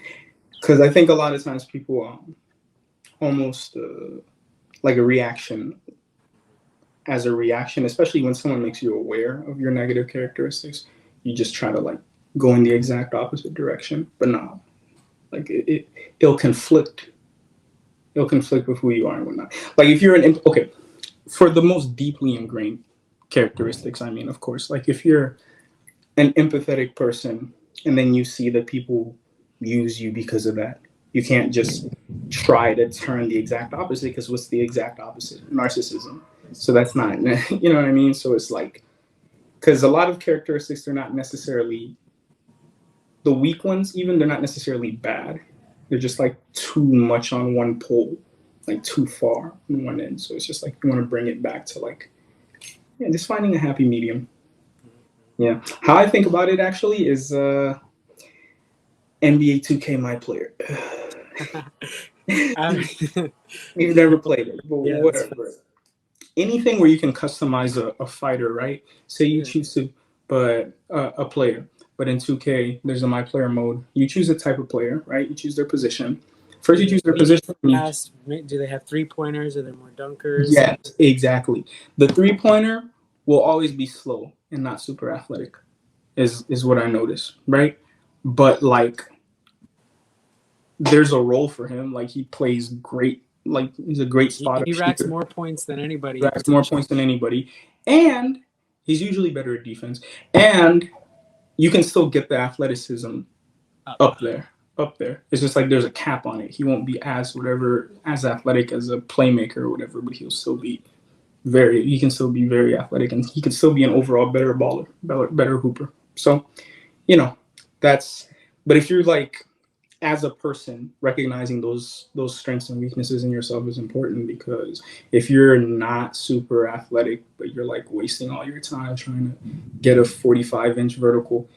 Because I think a lot of times people almost like a reaction, as a reaction, especially when someone makes you aware of your negative characteristics, you just try to like go in the exact opposite direction. But no, like it'll conflict. It'll conflict with who you are and whatnot. Like if you're an okay, for the most deeply ingrained characteristics, I mean, of course, like if you're an empathetic person and then you see that people use you because of that, you can't just try to turn the exact opposite, because what's the exact opposite? Narcissism. So that's not, you know what I mean? So it's like, because a lot of characteristics, they're not necessarily the weak ones, even they're not necessarily bad. They're just like too much on one pole, like too far on one end. So it's just like you want to bring it back to like, yeah, just finding a happy medium. Yeah. How I think about it actually is NBA 2K my player. Um, You've never played it, but yeah, that's fun. whatever. Anything where you can customize a fighter, right? Say you Yeah. choose to, but a player. But in 2K, there's a my player mode. You choose a type of player, right? You choose their position. First, Do you they choose their medium position. fast? Do they have 3 pointers? Are there more dunkers? Yes, exactly. The 3 pointer will always be slow and not super athletic, is what I notice, right? But like there's a role for him. Like he plays great. Like he's a great spotter He racks shooter. more points than anybody Racks more potentially. points than anybody, and he's usually better at defense. And you can still get the athleticism Up. up there. Up there. It's just like there's a cap on it. He won't be as whatever as athletic as a playmaker or whatever, but he'll still be very. He can still be very athletic, and he can still be an overall better baller, better hooper. So that's. But if you're like as a person, recognizing those strengths and weaknesses in yourself is important, because if you're not super athletic but you're like wasting all your time trying to get a 45-inch vertical,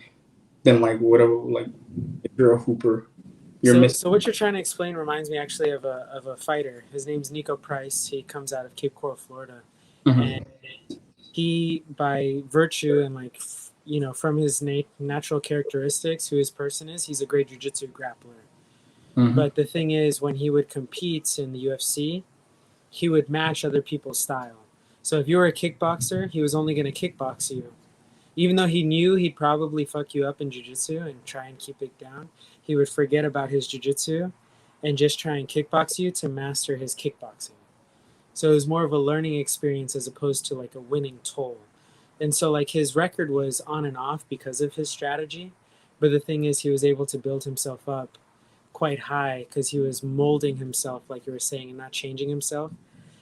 then like whatever, like if you're a hooper, you're So, missing. so what you're trying to explain reminds me actually of a fighter. His name's Nico Price. He comes out of Cape Coral, Florida, and Mm-hmm. he, by virtue and like from his natural characteristics, who his person is, he's a great jiu-jitsu grappler. Mm-hmm. But the thing is, when he would compete in the UFC, he would match other people's style. So if you were a kickboxer, he was only going to kickbox you. Even though he knew he'd probably fuck you up in jiu-jitsu and try and keep it down, he would forget about his jiu-jitsu and just try and kickbox you to master his kickboxing. So it was more of a learning experience as opposed to like a winning toll. And so like his record was on and off because of his strategy. But the thing is, he was able to build himself up quite high because he was molding himself, like you were saying, and not changing himself.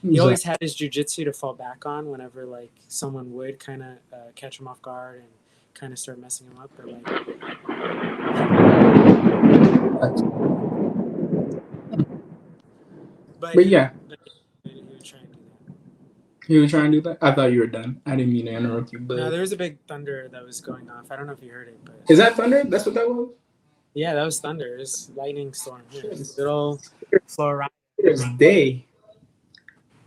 he always had his jujitsu to fall back on whenever like someone would kind of catch him off guard and kind of start messing him up. But like, But yeah, he would try and do that. he was trying to do that. I thought you were done. I didn't mean to interrupt you, No, but there was a big thunder that was going off. I don't know if you heard it, but is that thunder? That's what that was. yeah, that was thunder. It was lightning storm. Yeah, little Florida. It's day.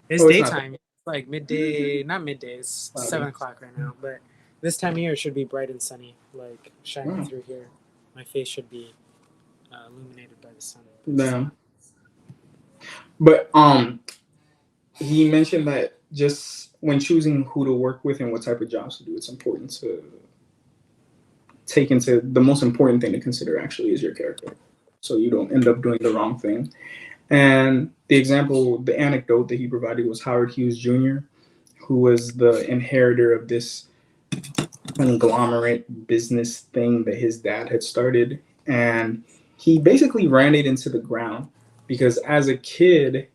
It's Oh, it's not daytime. It's like midday, not midday. It's 7 o'clock right now. But this time of year it should be bright and sunny, like shining through here. My face should be illuminated by the sun. Damn. But he mentioned that just when choosing who to work with and what type of jobs to do, it's important to take into the most important thing to consider actually is your character, so you don't end up doing the wrong thing. And the anecdote that he provided was Howard Hughes Jr., who was the inheritor of this conglomerate business thing that his dad had started. And he basically ran it into the ground because as a kid,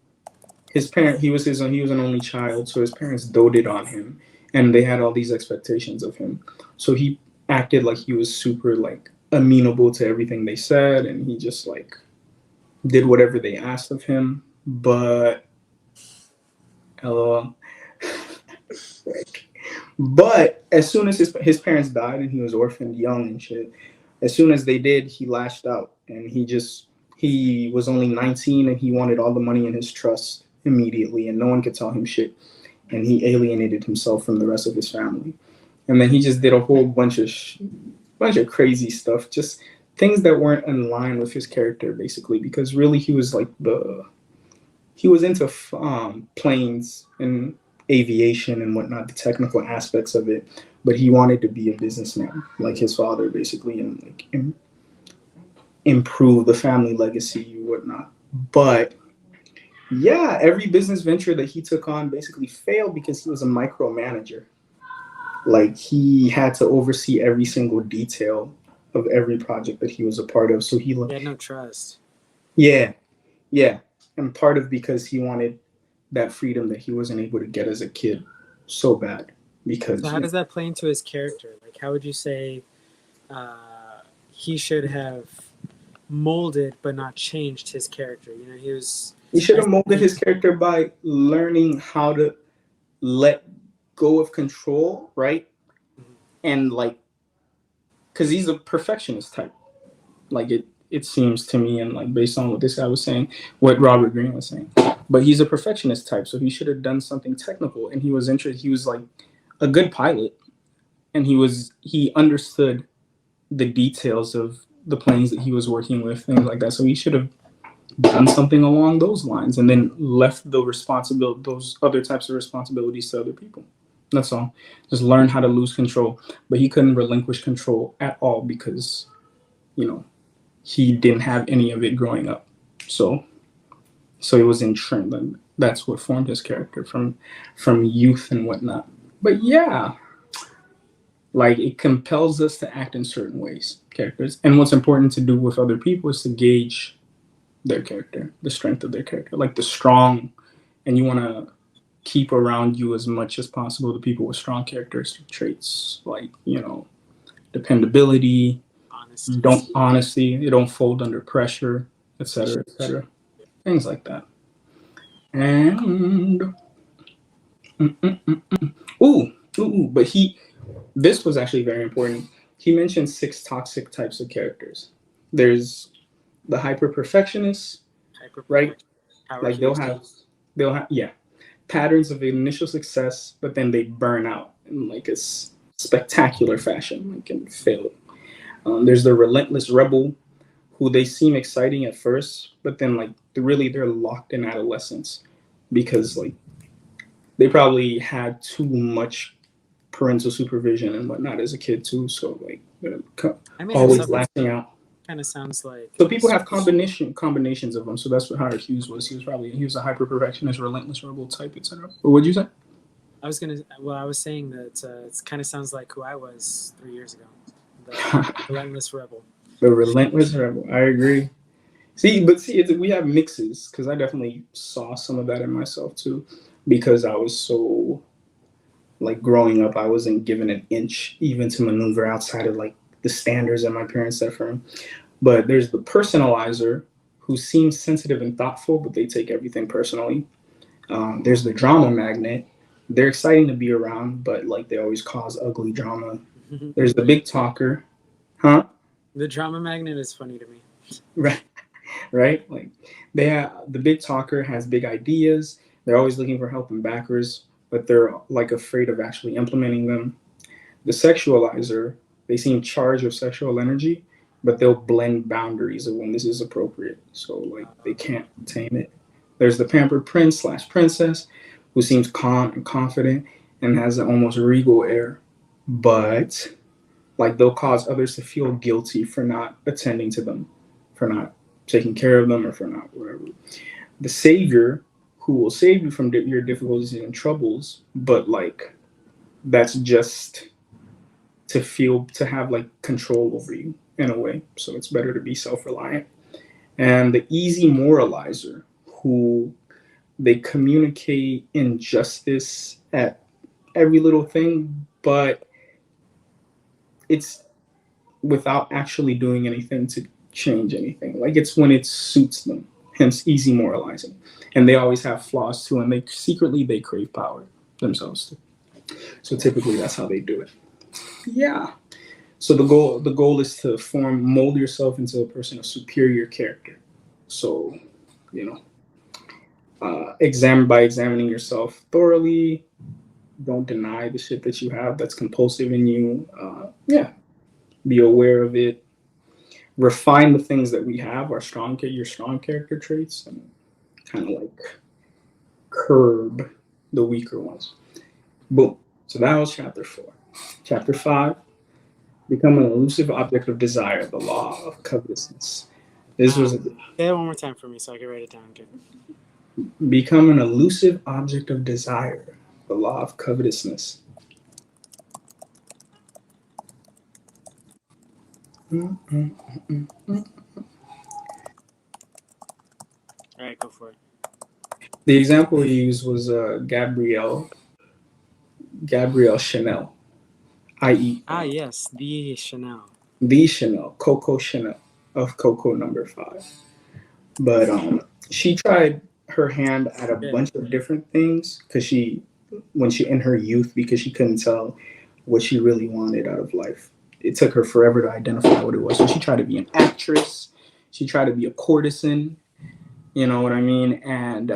he was an only child, so his parents doted on him and they had all these expectations of him. So he acted like he was super like amenable to everything they said, and he just like did whatever they asked of him. But LOL. But as soon as his parents died and he was orphaned young and shit, as soon as they did, he lashed out, and he was only 19 and he wanted all the money in his trust immediately, and no one could tell him shit, and he alienated himself from the rest of his family. And then he just did a whole bunch of crazy stuff, just things that weren't in line with his character, basically, because really he was into planes and aviation and whatnot, the technical aspects of it, but he wanted to be a businessman like his father, basically, and like improve the family legacy and whatnot. But yeah, every business venture that he took on basically failed because he was a micromanager. Like he had to oversee every single detail of every project that he was a part of. So he had no trust. Yeah. And part of because he wanted that freedom that he wasn't able to get as a kid so bad. Because so how does that play into his character? Like, how would you say he should have molded but not changed his character? You know, he should have molded his character by learning how to let go of control, right? Mm-hmm. And like, because he's a perfectionist type. Like it seems to me, and like based on what this guy was saying, what Robert Greene was saying. But he's a perfectionist type, so he should have done something technical. And he was interested. He was like a good pilot, and he understood the details of the planes that he was working with, things like that. So he should have done something along those lines, and then left those other types of responsibilities to other people. That's all. Just learn how to lose control. But he couldn't relinquish control at all because, he didn't have any of it growing up. So it was in trend, and that's what formed his character from youth and whatnot. But yeah, like it compels us to act in certain ways, characters. And what's important to do with other people is to gauge their character, the strength of their character, like the strong, and you want to keep around you as much as possible the people with strong character traits, like, dependability, honesty, they don't fold under pressure, etc., things like that. And but this was actually very important. He mentioned 6 toxic types of characters. There's the hyper perfectionists, right? Like they'll have patterns of initial success, but then they burn out in like a spectacular fashion, like and fail. There's the relentless rebel, who they seem exciting at first, but then like they're locked in adolescence because like they probably had too much parental supervision and whatnot as a kid too, so like they're always lashing out. Kind of sounds like so people have combinations of them. So that's what Howard Hughes was. He was a hyper perfectionist, relentless rebel type, etc. What would you say? I was saying that it kind of sounds like who I was 3 years ago. The relentless rebel. The relentless rebel. I agree. We have mixes because I definitely saw some of that in myself too. because I was so like growing up, I wasn't given an inch even to maneuver outside of like the standards that my parents set for me. But there's the personalizer who seems sensitive and thoughtful, but they take everything personally. There's the drama magnet. They're exciting to be around, but like they always cause ugly drama. There's the big talker, huh? The drama magnet is funny to me. Right, right. Like they have the big talker has big ideas. They're always looking for help and backers, but they're like afraid of actually implementing them. The sexualizer, they seem charged with sexual energy, but they'll blend boundaries of when this is appropriate. So like they can't tame it. There's the pampered prince slash princess, who seems calm and confident and has an almost regal air, but like they'll cause others to feel guilty for not attending to them, for not taking care of them, or for not whatever. The savior, who will save you from your difficulties and troubles, but like that's just to have like control over you in a way. So it's better to be self-reliant. And the easy moralizer, who they communicate injustice at every little thing, but it's without actually doing anything to change anything. Like it's when it suits them. Hence easy moralizing. And they always have flaws too, and they secretly they crave power themselves too. So typically that's how they do it. Yeah. So the goal is to mold yourself into a person of superior character. So, you know, examining yourself thoroughly. Don't deny the shit that you have that's compulsive in you. Yeah, be aware of it. Refine the things that we have, your strong character traits, and kind of like curb the weaker ones. Boom. So that was chapter 4. Chapter 5. Become an elusive object of desire, the law of covetousness. This was Say that one more time for me so I can write it down. Good. become an elusive object of desire, the law of covetousness. All right, go for it. The example he used was Gabrielle Chanel, i.e., Yes, the Chanel. the Chanel, Coco Chanel of Coco Number 5. But she tried her hand at a bunch of different things because when she in her youth, because she couldn't tell what she really wanted out of life. It took her forever to identify what it was. So she tried to be an actress. She tried to be a courtesan. You know what I mean? And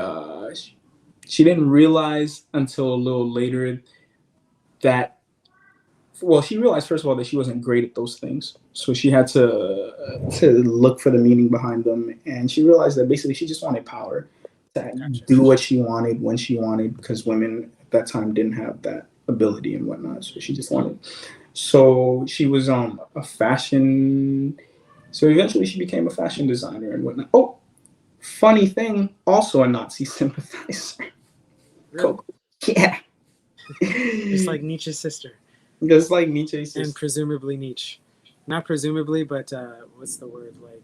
she didn't realize until a little later that, well, she realized first of all that she wasn't great at those things. So she had to look for the meaning behind them, and she realized that basically she just wanted power to do what she wanted when she wanted, because women at that time didn't have that ability and whatnot. So she just wanted. So she was a fashion. So eventually she became a fashion designer and whatnot. Oh, funny thing, also a Nazi sympathizer. Really? Yeah. Just like Nietzsche's sister. Just like Nietzsche's sister. And presumably Nietzsche. Not presumably, but what's the word? Like,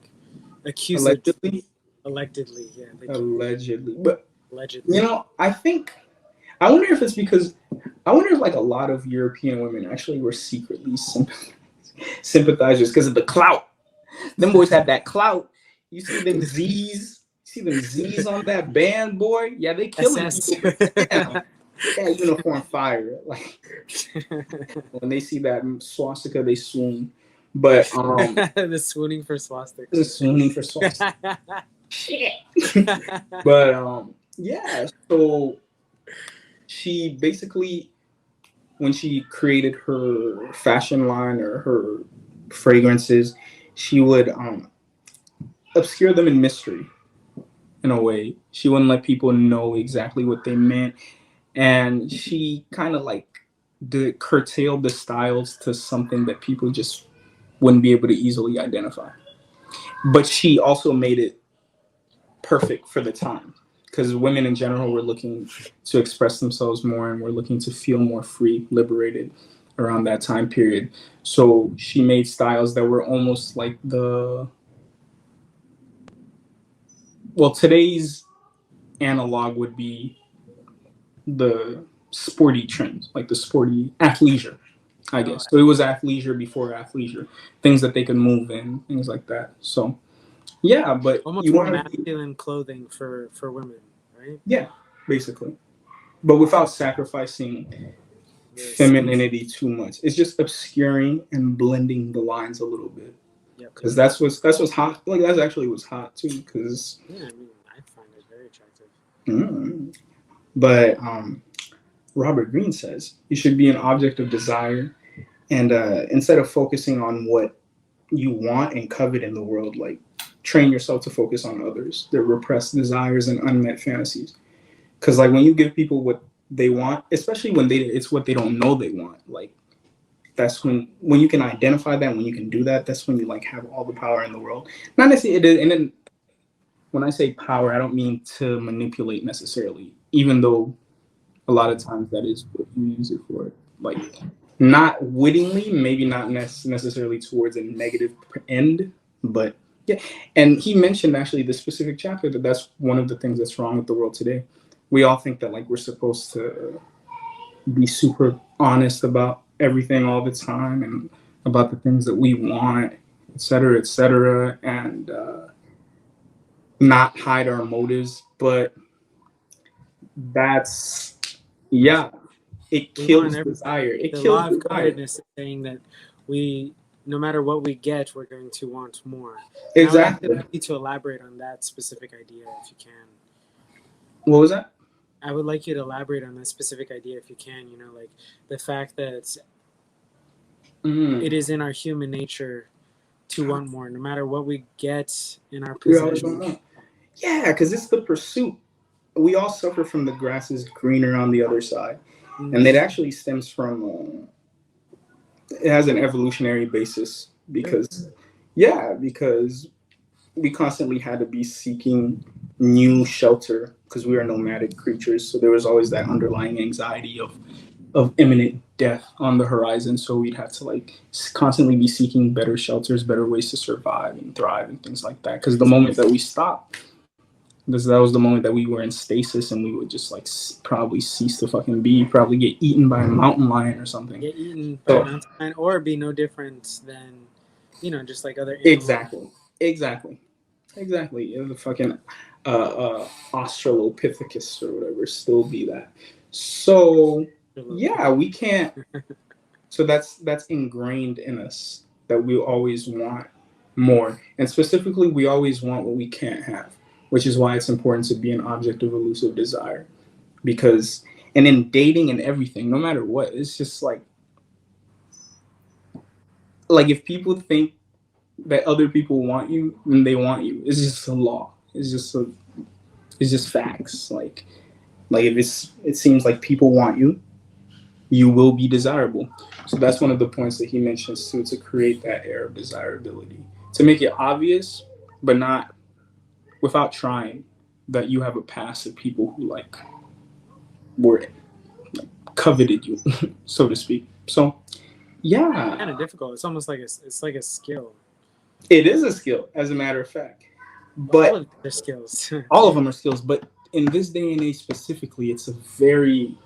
Allegedly? Allegedly, yeah. Allegedly. But, allegedly. you know, I wonder if it's because, I wonder if like a lot of European women actually were secretly sympathizers because of the clout. Them boys had that clout. You see them Z's? On that band, boy? Yeah, they killing people. Damn. That uniform fire. Like when they see that swastika, they swoon. But the swooning for swastika. The swooning for swastika. Shit. But yeah, so she basically, when she created her fashion line or her fragrances, she would obscure them in mystery. In a way, she wouldn't let people know exactly what they meant, and she kind of like curtailed the styles to something that people just wouldn't be able to easily identify. But she also made it perfect for the time, because women in general were looking to express themselves more and were looking to feel more free, liberated around that time period. So she made styles that were almost like today's analog would be the sporty trends, like the sporty athleisure, I Oh, guess. So it was athleisure before athleisure, things that they could move in, things like that. So yeah, but almost you more want to be, masculine clothing for women, right? yeah, basically, but without sacrificing The femininity too much. It's just obscuring and blending the lines a little bit. yep. Because that's what's hot. Like that's actually what's hot too. Because Yeah, I mean, I find it very attractive. mm, but Robert Greene says you should be an object of desire, and instead of focusing on what you want and covet in the world, like train yourself to focus on others, their repressed desires and unmet fantasies. Because like when you give people what they want, especially when it's what they don't know they want, like that's when you can identify that, when you can do that, that's when you like have all the power in the world. Not necessarily, and then when I say power, I don't mean to manipulate necessarily, even though a lot of times that is what you use it for. Like not wittingly, maybe not necessarily towards a negative end, but yeah. And he mentioned actually the specific chapter that that's one of the things that's wrong with the world today. We all think that like we're supposed to be super honest about everything all the time and about the things that we want, et cetera, and not hide our motives. But that's, yeah, it We want kills every desire. It The kills law of desire. covetousness is saying that we, no matter what we get, we're going to want more. And I would actually Exactly. like you to elaborate on that specific idea if you can. What was that? I would like you to elaborate on that specific idea if you can. You know, like the fact that it is in our human nature to want more, no matter what we get in our We always possession. want more. Yeah, because it's the pursuit. We all suffer from the grass is greener on the other side. And it actually stems from, it has an evolutionary basis because, yeah, because we constantly had to be seeking new shelter because we are nomadic creatures. So there was always that underlying anxiety of imminent death on the horizon. So we'd have to like constantly be seeking better shelters, better ways to survive and thrive and things like that. Because the moment that we stopped, that was the moment that we were in stasis and we would just like probably cease to fucking be, probably get eaten by a mountain lion or something. Get eaten by a So mountain lion or be no different than, just like other animals. exactly. Yeah, the fucking Australopithecus or whatever still be that. So yeah, we can't. So that's ingrained in us that we always want more, and specifically, we always want what we can't have, which is why it's important to be an object of elusive desire. Because and in dating and everything, no matter what, it's just like if people think that other people want you, then they want you. It's just a law. It's just facts. Like if it seems like people want you, you will be desirable. So that's one of the points that he mentions too, to create that air of desirability, to make it obvious, but not without trying, that you have a past of people who like were coveted you, so to speak. So yeah, Kind of difficult. It's almost like it's like a skill. it is a skill, as a matter of fact. All But of their skills. all of them are skills. But in this day and age specifically, it's a very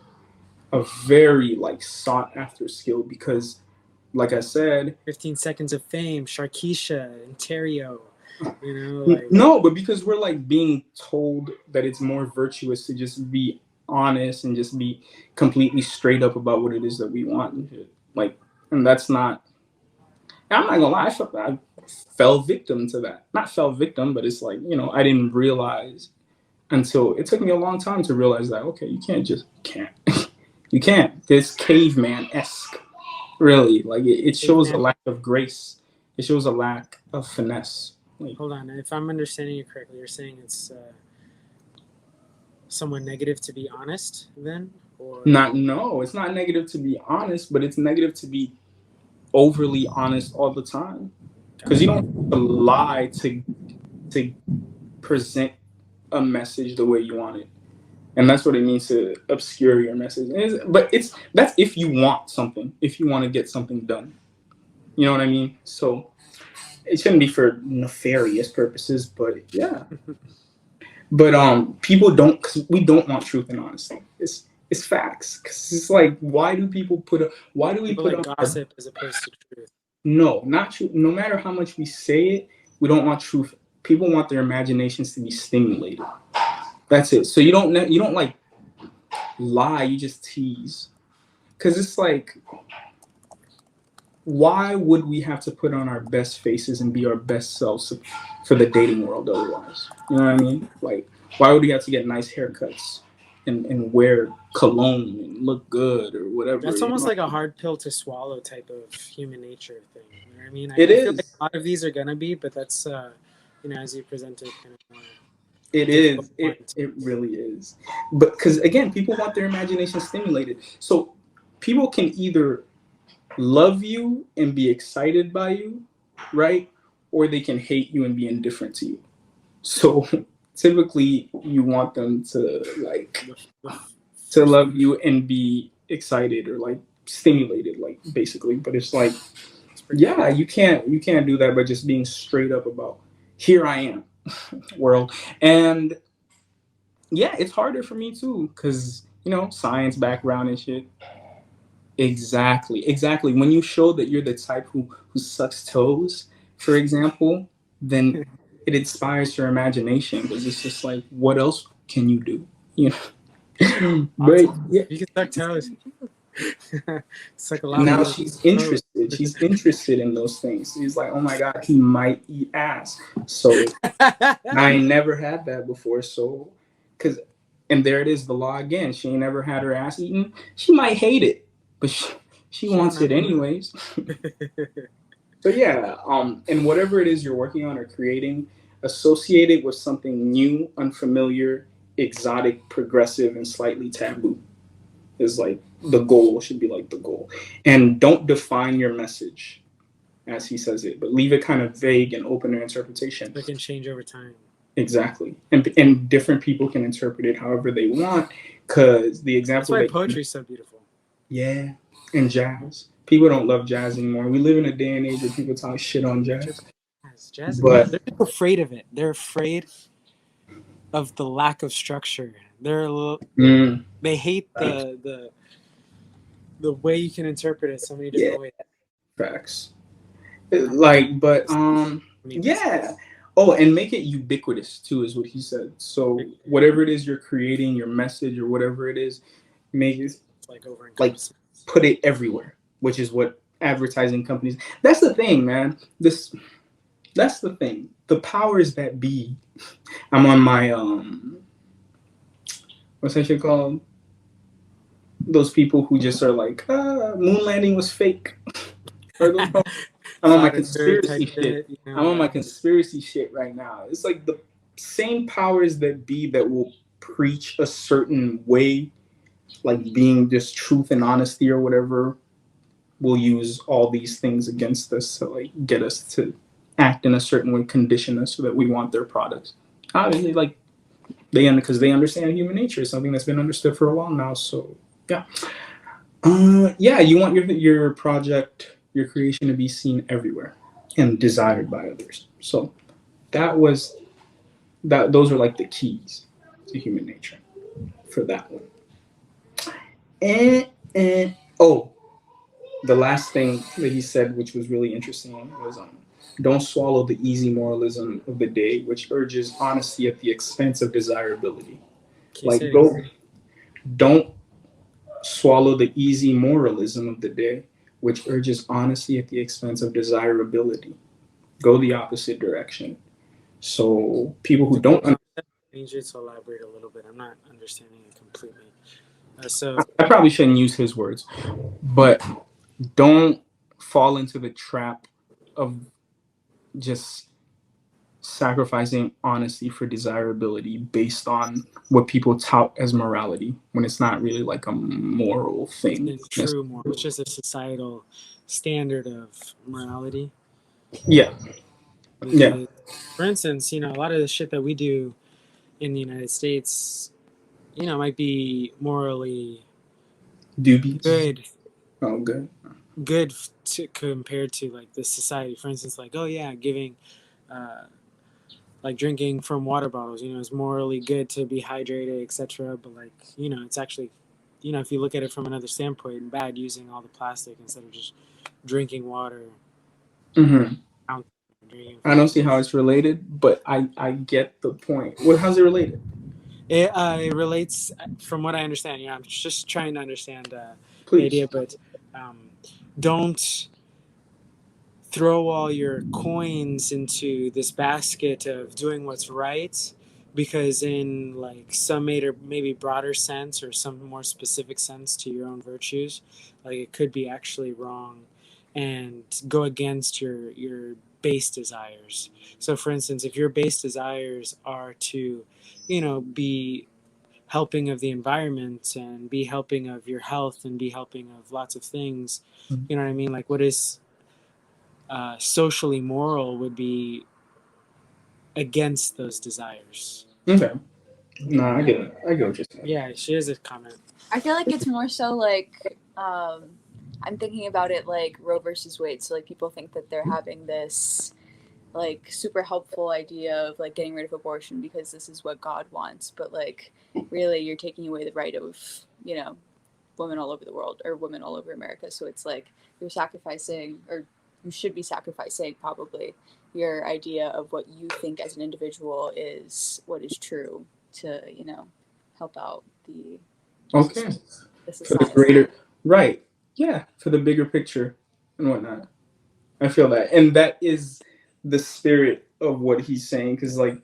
like sought after skill because, like I said, 15 Seconds of Fame, Sharkeisha, Ontario. Like no, but because we're like being told that it's more virtuous to just be honest and just be completely straight up about what it is that we want and shit. Like, and that's not. I'm not gonna lie, I fell victim to that. Not fell victim, but it's like I didn't realize until it took me a long time to realize that okay, you can't you can't. This caveman esque, really. Like it shows a lack of grace. It shows a lack of finesse. Like, hold on, if I'm understanding you correctly, you're saying it's somewhat negative to be honest, then, or no, it's not negative to be honest, but it's negative to be overly honest all the time. Because you don't have to lie to present a message the way you want it. And that's what it means to obscure your message. But that's if you want something, if you want to get something done. You know what I mean? So it shouldn't be for nefarious purposes, but yeah. But people don't, because we don't want truth and honesty. It's facts. Because it's like, why do people why do we People put like on gossip as opposed to truth. no, not true. No matter how much we say it, we don't want truth. People want their imaginations to be stimulated. That's it. So you don't like lie. You just tease. Because it's like, why would we have to put on our best faces and be our best selves for the dating world otherwise? You know what I mean? Like, why would we have to get nice haircuts and wear cologne and look good or whatever? That's You almost know? like a hard pill to swallow type of human nature thing. You know what I mean? It I feel like is. a lot of these are gonna be, but that's as you presented, kind of more It difficult is. one. It really is. But because again, people want their imagination stimulated. So people can either love you and be excited by you, right? Or they can hate you and be indifferent to you. So typically you want them to like The to first one. love you and be excited or like stimulated, like basically. But it's like, It's pretty yeah, you can't do that by just being straight up about here I am, world. And yeah, it's harder for me too, because science background and shit. Exactly. When you show that you're the type who sucks toes, for example, then it inspires your imagination because it's just like, what else can you do? You know. But awesome. yeah, You can suck toes. Suck a lot now more she's toes. interested. She's interested in those things. She's like, oh my god, he might eat ass. So I never had that before. So, because and there it is, the law again. She ain't never had her ass eaten. She might hate it, but she She don't wants have it anyways. So yeah, and whatever it is you're working on or creating, associate it with something new, unfamiliar, exotic, progressive, and slightly taboo. Is like the goal should be like the goal, and don't define your message as he says it, but leave it kind of vague and open to interpretation. It can change over time. Exactly, and different people can interpret it however they want. Because the That's example why that poetry's so beautiful. yeah, and jazz. People don't love jazz anymore. We live in a day and age where people talk shit on jazz. Jazz, But they're afraid of it. They're afraid of the lack of structure. They hate the way you can interpret it so many yeah, different ways. facts. Like, but Means yeah. Oh, and make it ubiquitous too, is what he said. So whatever it is you're creating, your message or whatever it is, make it it's like over like encompassing. put it everywhere, which is what advertising companies. That's the thing, man. That's the thing. The powers that be. I'm on my what's that shit called? Those people who just are like, moon landing was fake. Or those, I'm on my Flat Earth type conspiracy shit. shit, I'm on my conspiracy shit right now. It's like the same powers that be that will preach a certain way, like being just truth and honesty or whatever, will use all these things against us to like get us to act in a certain way, condition us so that we want their products. Obviously, like because they understand human nature is something that's been understood for a while now. So yeah, yeah, you want your project, your creation to be seen everywhere and desired by others. So that was that. Those are like the keys to human nature for that one. And oh, the last thing that he said, which was really interesting, was don't swallow the easy moralism of the day, which urges honesty at the expense of desirability. Like, don't swallow the easy moralism of the day, which urges honesty at the expense of desirability. Go the opposite direction. So people who don't, I need you to elaborate a little bit. I'm not understanding it completely. So I probably shouldn't use his words, but don't fall into the trap of just sacrificing honesty for desirability based on what people tout as morality when it's not really like a moral thing. true more. It's just a societal standard of morality. Yeah, yeah. Because, for instance, a lot of the shit that we do in the United States, might be morally Dubious. good, Oh, good. compared to like this society. For instance, like giving, uh, like drinking from water bottles, is morally good to be hydrated, etc. But like, it's actually if you look at it from another standpoint, bad using all the plastic instead of just drinking water. Mm-hmm. I don't see how Drinking. it's related, but I get the point. Well, how's it related? It relates, from what I understand. I'm just trying to understand the Please. idea, but don't throw all your coins into this basket of doing what's right, because in like some maybe broader sense or some more specific sense to your own virtues, like it could be actually wrong and go against your base desires. So for instance, if your base desires are to be helping of the environment and be helping of your health and be helping of lots of things, you know what I mean, like what is socially moral would be against those desires. Okay. No, I get it. I get what you're saying. Yeah, she has a comment. I feel like it's more so like I'm thinking about it like Roe versus Wade. So like people think that they're having this like super helpful idea of like getting rid of abortion because this is what God wants, but like really you're taking away the right of women all over the world or women all over America. So it's like you're sacrificing, or you should be sacrificing probably, your idea of what you think as an individual is what is true to help out the Okay. the For the society. greater, right? Yeah, for the bigger picture and whatnot. I feel that, and that is the spirit of what he's saying. Because like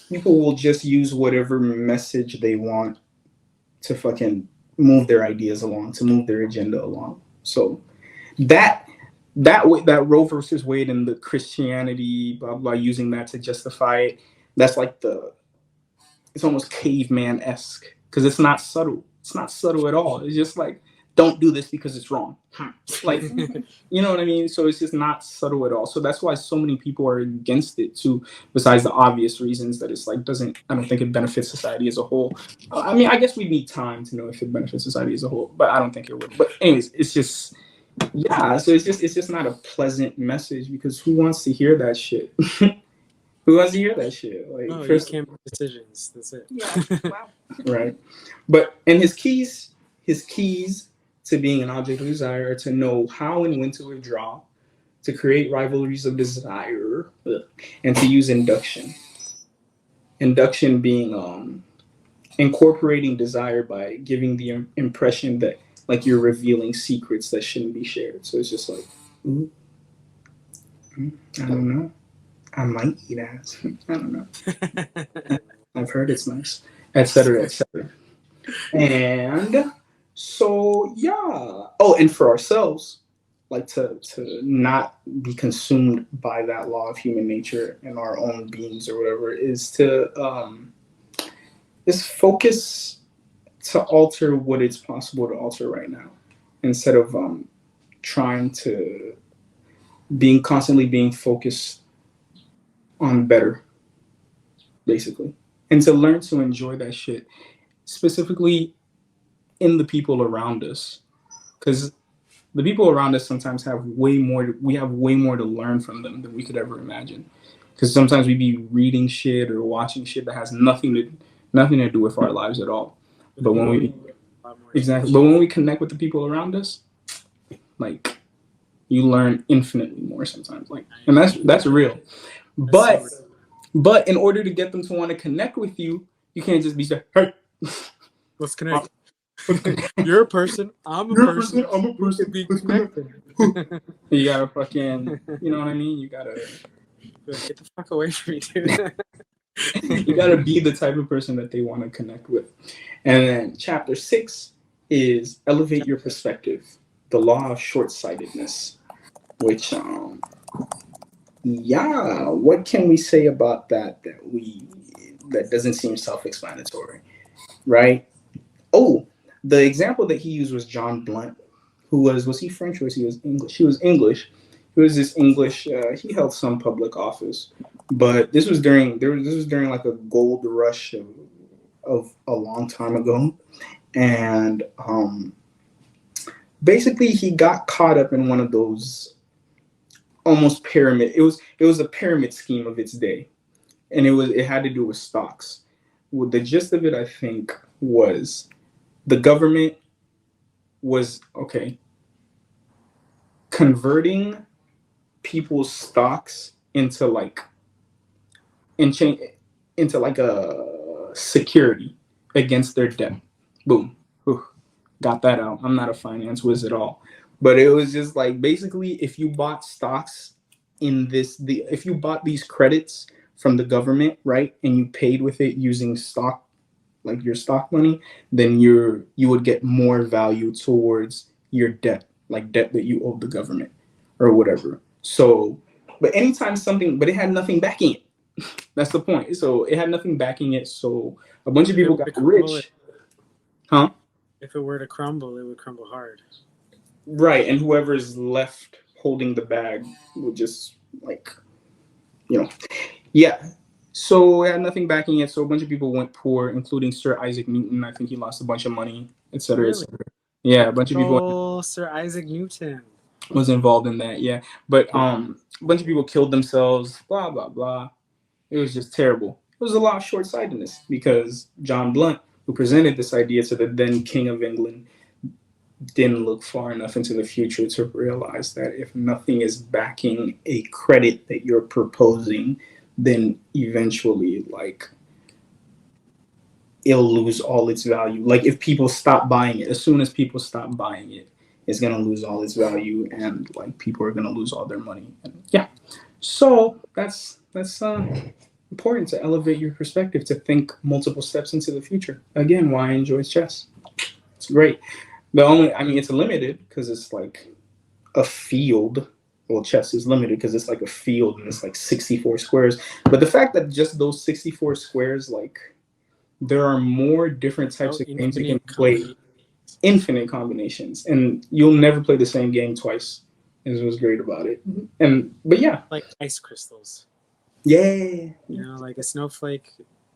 people will just use whatever message they want to fucking move their ideas along, to move their agenda along. So that that Roe versus Wade and the Christianity blah blah, using that to justify it. That's like it's almost caveman esque because it's not subtle. It's not subtle at all. It's just like don't do this because it's wrong. Like you know what I mean? So it's just not subtle at all. So that's why so many people are against it too. Besides the obvious reasons that it's like doesn't. I don't think it benefits society as a whole. I mean, I guess we need time to know if it benefits society as a whole, but I don't think it would. But anyways, it's just yeah. So it's just not a pleasant message because who wants to hear that shit? Who wants to hear that shit? Like No, you first, can't make decisions. That's it. Yeah. Wow. right? But and his keys to being an object of desire are to know how and when to withdraw, to create rivalries of desire, and to use induction. Induction being incorporating desire by giving the impression that like you're revealing secrets that shouldn't be shared. So it's just like, ooh, I don't know. I might eat ass. I don't know. I've heard it's nice, etc., etc. And so yeah. Oh, and for ourselves, like to not be consumed by that law of human nature and our own beings or whatever is focus to alter what it's possible to alter right now instead of trying to constantly being focused on better basically and to learn to enjoy that shit specifically in the people around us because the people around us sometimes have way more we have way more to learn from them than we could ever imagine because sometimes we be reading shit or watching shit that has nothing to do with our lives at all but when we exactly but when we connect with the people around us like you learn infinitely more sometimes like and that's real but in order to get them to want to connect with you you can't just be like hey let's connect. You're a person. I'm a person. I'm a person. Be connected. You gotta fucking, you know what I mean? You gotta get the fuck away from me, dude. you gotta be the type of person that they want to connect with. And then chapter 6 is elevate your perspective, the law of short-sightedness, which yeah, what can we say about that that doesn't seem self-explanatory, right? Oh, the example that he used was John Blunt, who was he French or was he English? He was English. He was this English. He held some public office, but this was during like a gold rush of a long time ago, and basically he got caught up in one of those almost pyramid. It was a pyramid scheme of its day, and it had to do with stocks. Well, the gist of it, I think, was the government was okay, converting people's stocks into like in chain into like a security against their debt. Boom. Whew. Got that out. I'm not a finance whiz at all. But it was just like basically if you bought stocks in if you bought these credits from the government, right, and you paid with it using stock, like your stock money, then you would get more value towards your debt, like debt that you owe the government or whatever. So, but anytime something, but it had nothing backing it. That's the point. So it had nothing backing it. So a bunch of If it people were got to crumble, rich, huh? if it were to crumble, it would crumble hard. Right, and whoever's left holding the bag would just like, you know, yeah. So it had nothing backing it. So a bunch of people went poor, including Sir Isaac Newton. I think he lost a bunch of money, et cetera, et Really? cetera. Yeah, a bunch of people Oh, Sir Isaac Newton. was involved in that. Yeah, but a bunch of people killed themselves. Blah blah blah. It was just terrible. It was a lot of short-sightedness because John Blunt, who presented this idea to the then King of England, didn't look far enough into the future to realize that if nothing is backing a credit that you're proposing, then eventually, like, it'll lose all its value. Like, if people stop buying it, as soon as people stop buying it, it's gonna lose all its value, and like people are gonna lose all their money. And, yeah, so that's important to elevate your perspective, to think multiple steps into the future. Again, why I enjoy chess. It's great. The only, I mean, it's limited because it's like a field. Well, chess is limited because it's like a field and it's like 64 squares. But the fact that just those 64 squares, like, there are more different types of games you can play, infinite combinations, and you'll never play the same game twice. Is what's great about it. But yeah, like ice crystals. Yeah. You know, like a snowflake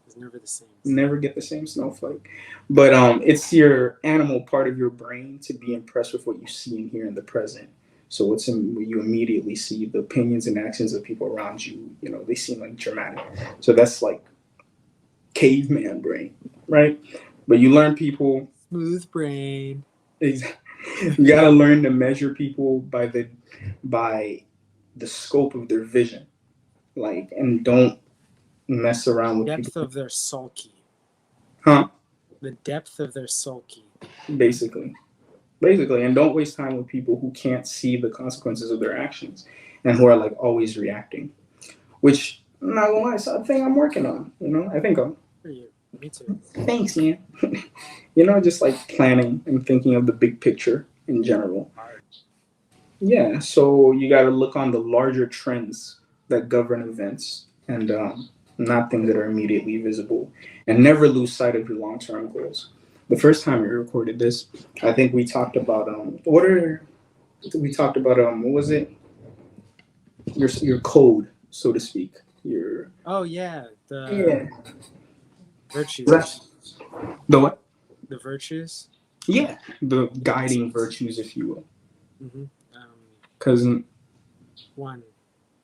is never the same. Never get the same snowflake. But it's your animal part of your brain to be impressed with what you see and hear in the present. So you immediately see the opinions and actions of people around you. You know, they seem like dramatic. So that's like caveman brain, right? But you learn people. Smooth brain. You gotta learn to measure people by the scope of their vision, like, and don't mess around with depth people. Of their sulky. Huh? The depth of their sulky. Basically, and don't waste time with people who can't see the consequences of their actions and who are like always reacting. Which, I'm not gonna lie, it's a thing I'm working on. You know, I think I'm. For you. Me too. Thanks, man. You know, just like planning and thinking of the big picture in general. Yeah, so you got to look on the larger trends that govern events and not things that are immediately visible, and never lose sight of your long-term goals. The first time we recorded this, I think we talked about what was it? Your code, so to speak. The virtues. The what? The virtues. Yeah, the guiding virtues, if you will. Mm-hmm. Because 1.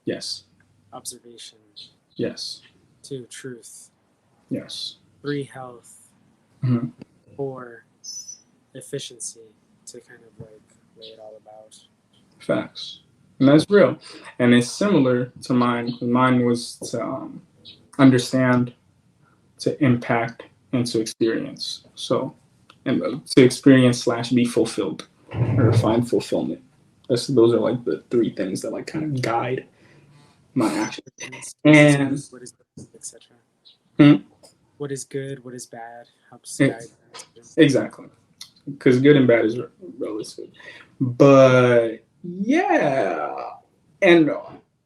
Yes. Observation. Yes. 2. Truth. Yes. 3. Health. Mm-hmm. 4. Efficiency, to kind of like lay it all about. Facts. And that's real. And it's similar to mine. Mine was to understand, to impact, and to experience. So, and to experience / be fulfilled or find fulfillment. Those are like the 3 things that like kind of guide my actions. And what is etc. Hmm? What is good? What is bad? Helps guide. Exactly. Because good and bad is relative. But yeah, and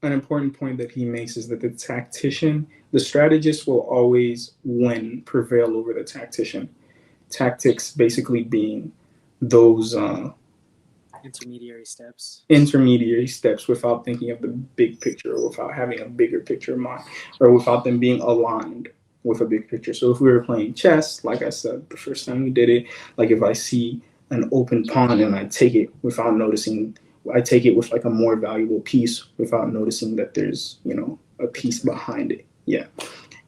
an important point that he makes is that the strategist will always prevail over the tactician. Tactics basically being those intermediary steps without thinking of the big picture, or without having a bigger picture in mind, or without them being aligned with a big picture. So if we were playing chess, like I said the first time we did it, like if I see an open pawn and I take it with like a more valuable piece without noticing that there's, a piece behind it. Yeah.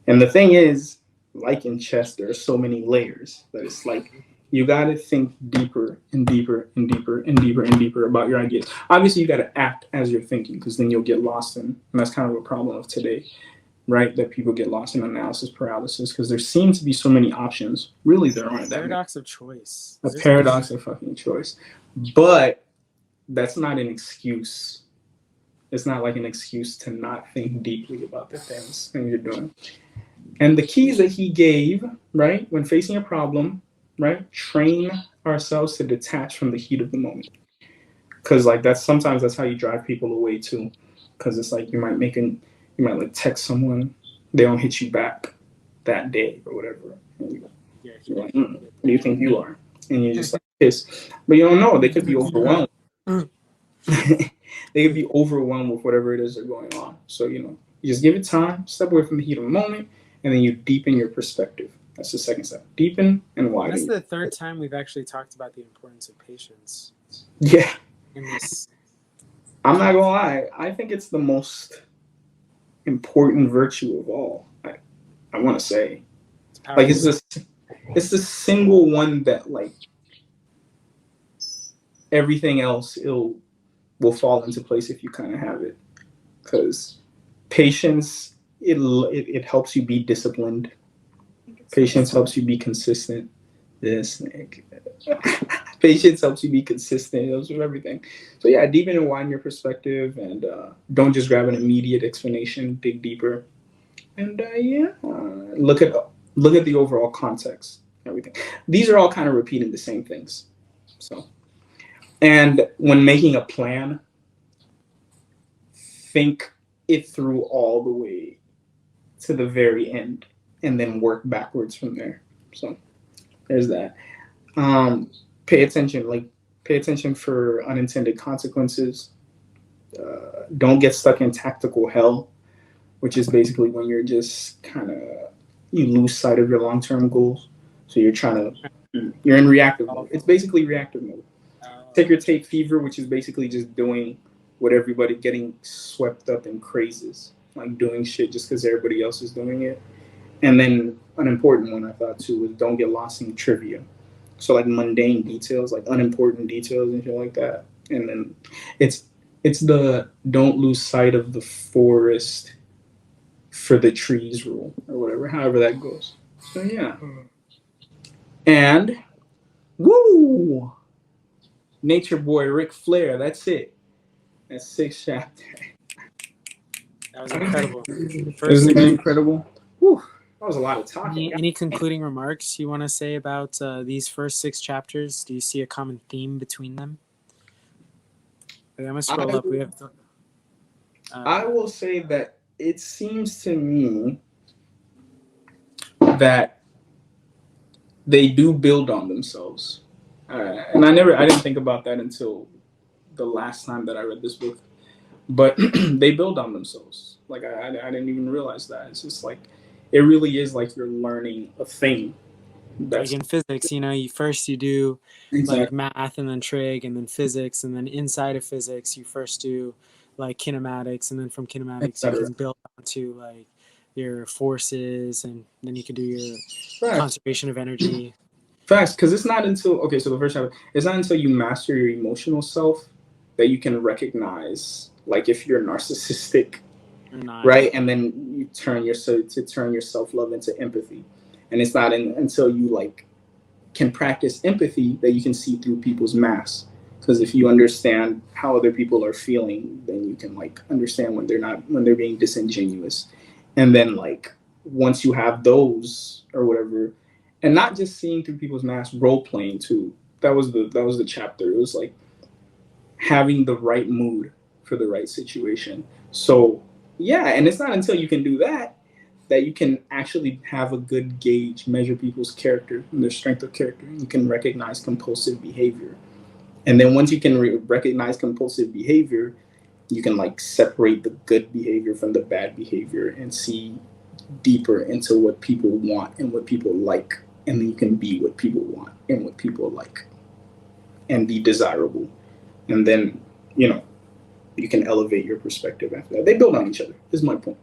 And the thing is, like in chess, there are so many layers that it's like You got to think deeper and deeper and deeper and deeper and deeper about your ideas. Obviously, you got to act as you're thinking, because then you'll get lost in. And that's kind of a problem of today, right? That people get lost in analysis paralysis because there seem to be so many options. Really, there aren't that many. Paradox of choice. A paradox of fucking choice. But that's not an excuse. It's not like an excuse to not think deeply about the things you're doing. And the keys that he gave, right, when facing a problem, right, train ourselves to detach from the heat of the moment. Because like sometimes that's how you drive people away too. Because it's like you might like text someone, they don't hit you back that day or whatever. And you're like, who do you think you are? And you're just like pissed. But you don't know, they could be overwhelmed. They could be overwhelmed with whatever it is they're going on. So, you just give it time, step away from the heat of the moment, and then you deepen your perspective. That's the second step. Deepen and widen. That's the third time we've actually talked about the importance of patience. Yeah. In this. I'm not gonna lie. I think it's the most important virtue of all. I want to say, like, it's the single one that like everything else will fall into place if you kind of have it. Because patience, it helps you be disciplined. Patience helps you be consistent. Patience helps you be consistent. It helps with everything. So yeah, deepen and widen your perspective, and don't just grab an immediate explanation. Dig deeper, and look at the overall context. Everything. These are all kind of repeating the same things. So, and when making a plan, think it through all the way to the very end, and then work backwards from there. So there's that. Pay attention for unintended consequences. Don't get stuck in tactical hell, which is basically when you're just you lose sight of your long-term goals. So you're in reactive mode. It's basically reactive mode. Ticker tape fever, which is basically just doing what everybody, getting swept up in crazes, like doing shit just because everybody else is doing it. And then an important one I thought too was don't get lost in trivia. So like mundane details, like unimportant details and shit like that. And then it's the don't lose sight of the forest for the trees rule or whatever, however that goes. So yeah. And woo! Nature Boy Ric Flair, that's it. That's 6 chapters. That was incredible. Isn't that incredible? Whew. That was a lot of talking. Any concluding remarks you want to say about these first 6 chapters? Do you see a common theme between them? I'm gonna scroll up. We have. I will say that it seems to me that they do build on themselves, and I didn't think about that until the last time that I read this book. But they build on themselves. Like I didn't even realize that. It's just like it really is like you're learning a thing. Like in physics, you do like math and then trig and then physics, and then inside of physics you first do like kinematics, and then from kinematics you can build onto like your forces, and then you can do your conservation of energy. Facts, because it's not until so the first chapter, it's not until you master your emotional self that you can recognize like if you're narcissistic, right? And then you turn your self-love into empathy. And it's not until you like can practice empathy that you can see through people's masks. Because if you understand how other people are feeling, then you can like understand when they're being disingenuous. And then like once you have those or whatever, and not just seeing through people's masks, role playing too. That was the chapter. It was like having the right mood for the right situation. So yeah, and it's not until you can do that you can actually have a good gauge, measure people's character and their strength of character. You can recognize compulsive behavior. And then once you can recognize compulsive behavior, you can like separate the good behavior from the bad behavior and see deeper into what people want and what people like. And then you can be what people want and what people like and be desirable. And then, you can elevate your perspective after that. They build on each other, is my point.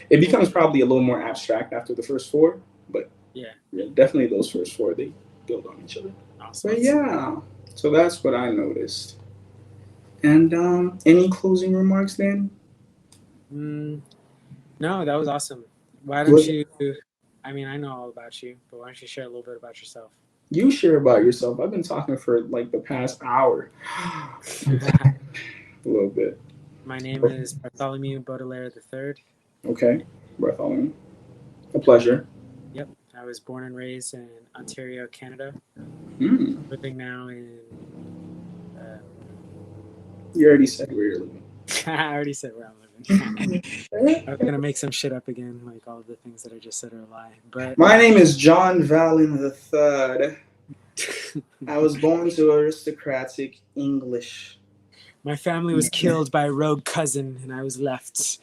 It becomes probably a little more abstract after the first 4, but yeah, definitely those first 4, they build on each other. Awesome. But yeah, so that's what I noticed. And any closing remarks, then? Mm, no, that was awesome. Why don't What you? I mean, I know all about you, but why don't you share a little bit about yourself? you share about yourself? I've been talking for like the past hour. A little bit. My name is Bartholomew Baudelaire III. Okay, Bartholomew. A pleasure. Yep, I was born and raised in Ontario, Canada. Hmm. Living now in. Uh, You already said where you're living. I already said where I'm living. I was gonna make some shit up again, like all of the things that I just said are a lie. But My name is John Vallon III. I was born to aristocratic English. my family was killed by a rogue cousin, and I was left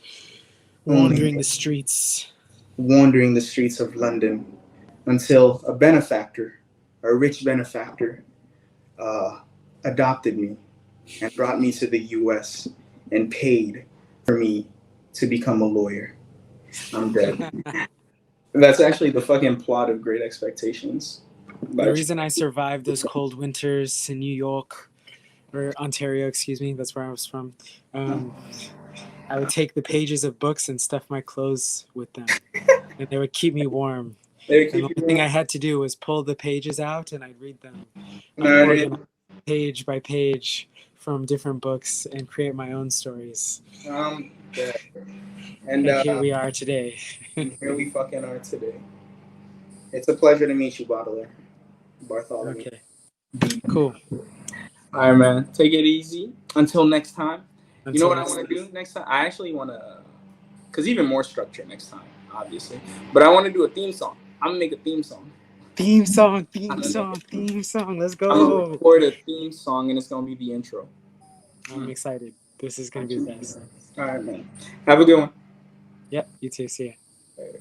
Only wandering the streets. wandering the streets of London until a benefactor, a rich benefactor, uh, adopted me and brought me to the U.S. and paid for me to become a lawyer. I'm dead. That's actually the fucking plot of Great Expectations. The reason I survived those cold winters in New York, or Ontario, excuse me, that's where I was from. I would take the pages of books and stuff my clothes with them, and they would keep me warm. They And keep the you only thing warm. I had to do was pull the pages out, and I'd read them No, unorganized, page by page, from different books, and create my own stories. dead. And And here we are today. here we fucking are today. It's a pleasure to meet you, Baudelaire. Bartholomew. Okay, cool. All right, man. Take it easy. Until next time. You know Until what I next want time. to do next time? I actually want to, because even more structure next time, obviously. But I want to do a theme song. I'm going to make a theme song. Theme song, theme song, theme song. Let's I'm going to go. record a theme song, and it's going to be the intro. I'm excited. This is going to be the best. All right, man. Have a good one. Yep, you too. See ya. Later.